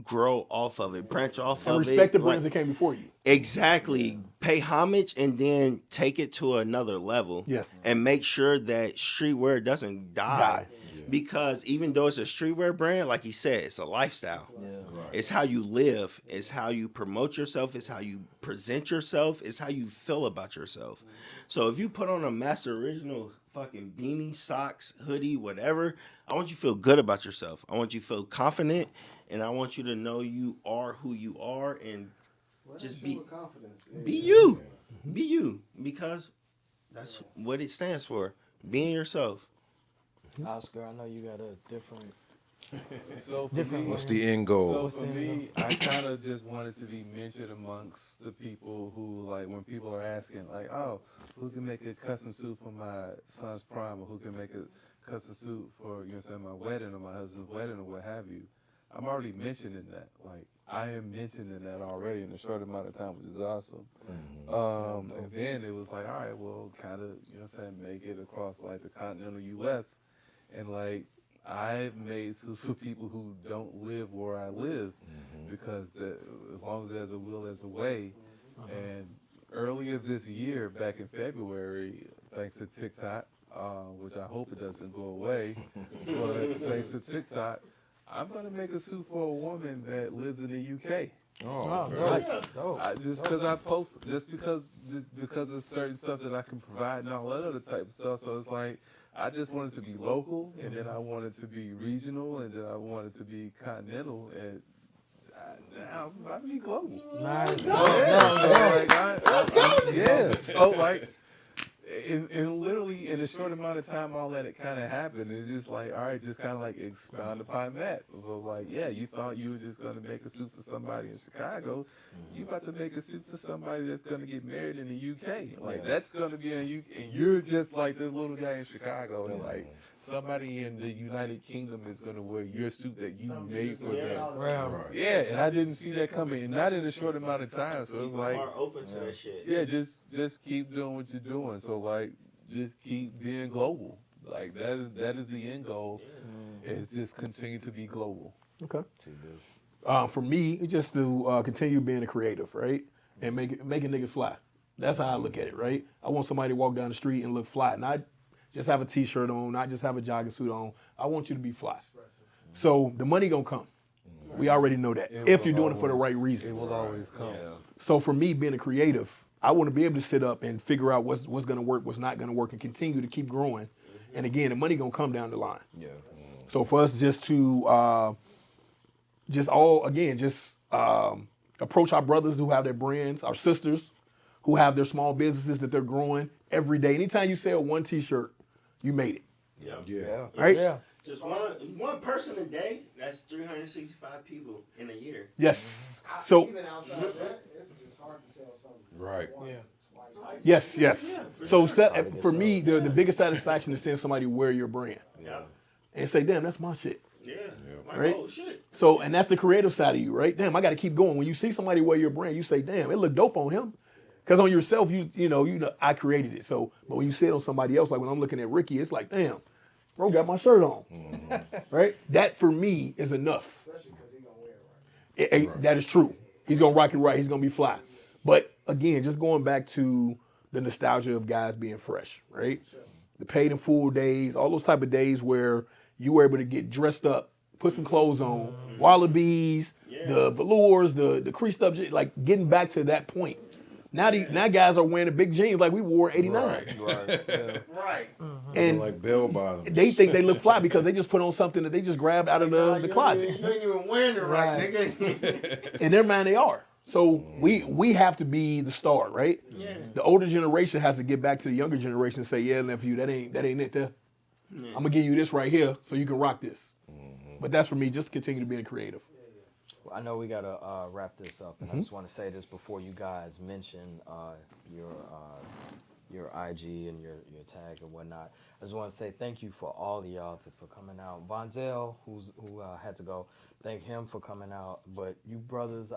grow off of it, branch off And of it. respect the brands that came before you. Exactly. Pay homage and then take it to another level. Yes. And make sure that streetwear doesn't die. Because even though it's a streetwear brand, like he said, it's a lifestyle. Yeah. It's how you live. It's how you promote yourself. It's how you present yourself. It's how you feel about yourself. So if you put on a Master Original fucking beanie, socks, hoodie, whatever, I want you to feel good about yourself. I want you to feel confident, and I want you to know you are who you are, and just be you. Be you, because that's what it stands for. Being yourself. Oscar, I know you got a different. So for Different me, What's the end goal? So for me, I kind of just wanted to be mentioned amongst the people who, like, when people are asking, like, oh, who can make a custom suit for my son's prom, or who can make a custom suit for, you know what I'm saying, my wedding or my husband's wedding or what have you. I'm already mentioning that. Like, I am mentioning that already in a short amount of time, which is awesome. And then it was like, all right, well, kind of, you know what I'm saying, make it across, like, the continental U.S. And, like, I've made suits for people who don't live where I live, because as long as there's a will, there's a way. And earlier this year, back in February, thanks to TikTok, which I hope it doesn't go away, but thanks to TikTok, I'm going to make a suit for a woman that lives in the UK. Oh, dope. Just because I post, just because of certain stuff that I can provide and all that other type of stuff. So it's like, I just wanted to be local, and then I wanted to be regional, and then I wanted to be continental, and now I'm about to be global. Nice. So like, so like, and literally in a short amount of time, all that it kind of happened. It's just like, all right, just kind of like expound upon that. So like, yeah, you thought you were just gonna make a suit for somebody in Chicago. You about to make a suit for somebody that's gonna get married in the UK. Like that's gonna be in UK, and you're just like this little guy in Chicago, and like somebody in the United Kingdom is gonna wear your suit that you made for them. Right. Yeah, and I didn't see that coming, and not in a short amount of time. So it's People like, are open to that shit. yeah, just keep doing what you're doing. So like, just keep being global. Like that is the end goal. Is just continue to be global. Okay. For me, it's just to continue being a creative, right? And making niggas fly. That's how I look at it, right? I want somebody to walk down the street and look fly, not just have a t-shirt on, not just have a jogging suit on. I want you to be fly. So the money gonna come. We already know that. If you're doing it for the right reasons. It will always come. So for me, being a creative, I want to be able to sit up and figure out what's going to work, what's not going to work, and continue to keep growing. And again, the money going to come down the line. Yeah. So for us just to approach our brothers who have their brands, our sisters who have their small businesses that they're growing every day. Anytime you sell one t-shirt, you made it. Yeah. Right? Yeah. Just one person a day, that's 365 people in a year. Yes. So Even outside of that, it's just hard to sell something. Right. yes. So for me, the biggest satisfaction is seeing somebody wear your brand Yeah. and say, "Damn, that's my shit." Yeah. Like, Right? oh shit. So, and that's the creative side of you, right? Damn, I got to keep going. When you see somebody wear your brand, you say, "Damn, it look dope on him," because on yourself, you know, I created it. So, but when you see it on somebody else, like when I'm looking at Ricky, it's like, "Damn, bro got my shirt on," right? That for me is enough. Especially because he's going to wear it right. That is true. He's gonna rock it right. He's gonna be fly. But again, just going back to the nostalgia of guys being fresh, right? The paid in full days, all those type of days where you were able to get dressed up, put some clothes on, wallabies, the velours, the creased up, like getting back to that point. Now guys are wearing the big jeans like we wore in '89. Right. And Like bell bottoms. they think they look fly because they just put on something that they just grabbed out of the closet. You ain't even wearing it right, nigga. In their mind, they are. So we have to be the star, right? Yeah. The older generation has to get back to the younger generation and say, "Yeah, nephew, that ain't it there. I'm gonna give you this right here so you can rock this." But that's for me. Just continue to be creative. Well, I know we gotta wrap this up, and I just want to say this before you guys mention your IG and your tag and whatnot. I just want to say thank you for all of y'all for coming out. Vonzel, who had to go, thank him for coming out. But you brothers,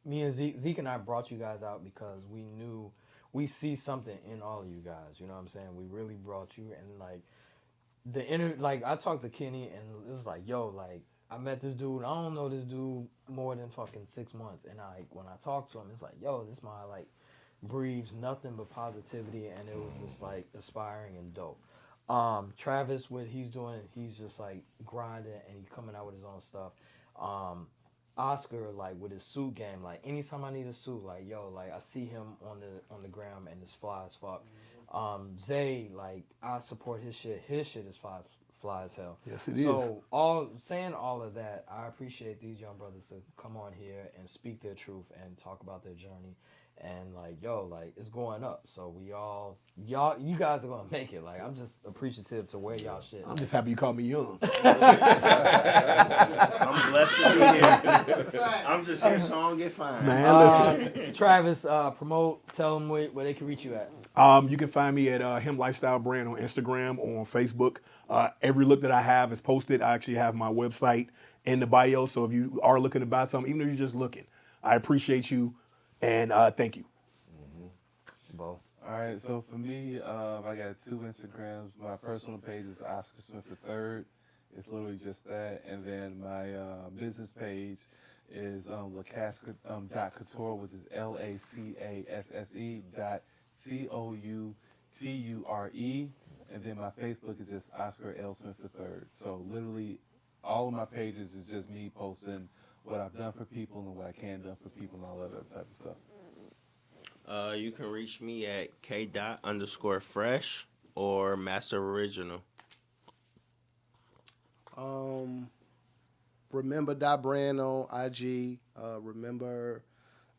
me and Zeke and I brought you guys out because we knew we see something in all of you guys. You know what I'm saying? We really brought you, and like I talked to Kenny, and it was like, yo, like I met this dude. I don't know this dude more than fucking 6 months, and when I talked to him, it's like, yo, this my like breathes nothing but positivity, and it was just like aspiring and dope. Travis, what he's doing, he's just like grinding and he's coming out with his own stuff. Oscar, like with his suit game, like anytime I need a suit, like yo, like I see him on the gram and it's fly as fuck. Zay, like I support his shit. His shit is fly as hell. Yes, it is. So all of that, I appreciate these young brothers to come on here and speak their truth and talk about their journey. And like, yo, like it's going up. So you guys are gonna make it. Like I'm just appreciative to wear y'all shit. I'm just happy you called me young. I'm blessed to be here. I'm just here so I don't get fined. Man, listen. Travis, promote, tell them where they can reach you at. You can find me at Him Lifestyle Brand on Instagram or on Facebook. Every look that I have is posted. I actually have my website in the bio. So if you are looking to buy something, even if you're just looking, I appreciate you. And thank you. Bo. All right, so for me, I got 2 Instagrams. My personal page is Oscar Smith III. It's literally just that. And then my business page is Couture, which is LACASSE.COUTURE. And then my Facebook is just Oscar L. Smith III. So literally all of my pages is just me posting what I've done for people and what I can do for people and all that other type of stuff. You can reach me at k._fresh or Master Original. Remember.brand on IG. Remember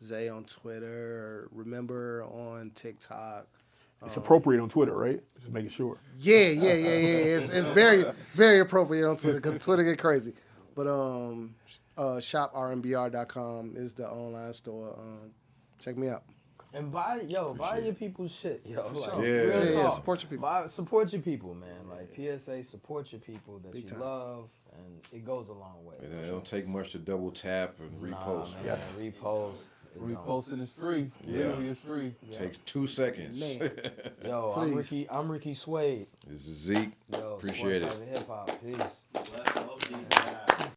Zay on Twitter. Remember on TikTok. It's appropriate on Twitter, right? Just making sure. Yeah. It's very appropriate on Twitter because Twitter get crazy. But shoprmbr.com is the online store. Check me out. And buy your people's shit, yo. Like, Yeah. real Yeah, talk. support your people. Support your people, man. Like PSA, support your people that Big you time. love, and it goes a long way. And it don't take much to double tap and repost. Man, Yes. repost. It don't. Reposting is free. Yeah. Literally, it's free. Takes 2 seconds. Man. Yo, Please. I'm Ricky Suede. This is Zeke. Yo, Appreciate it. Hip hop. Peace.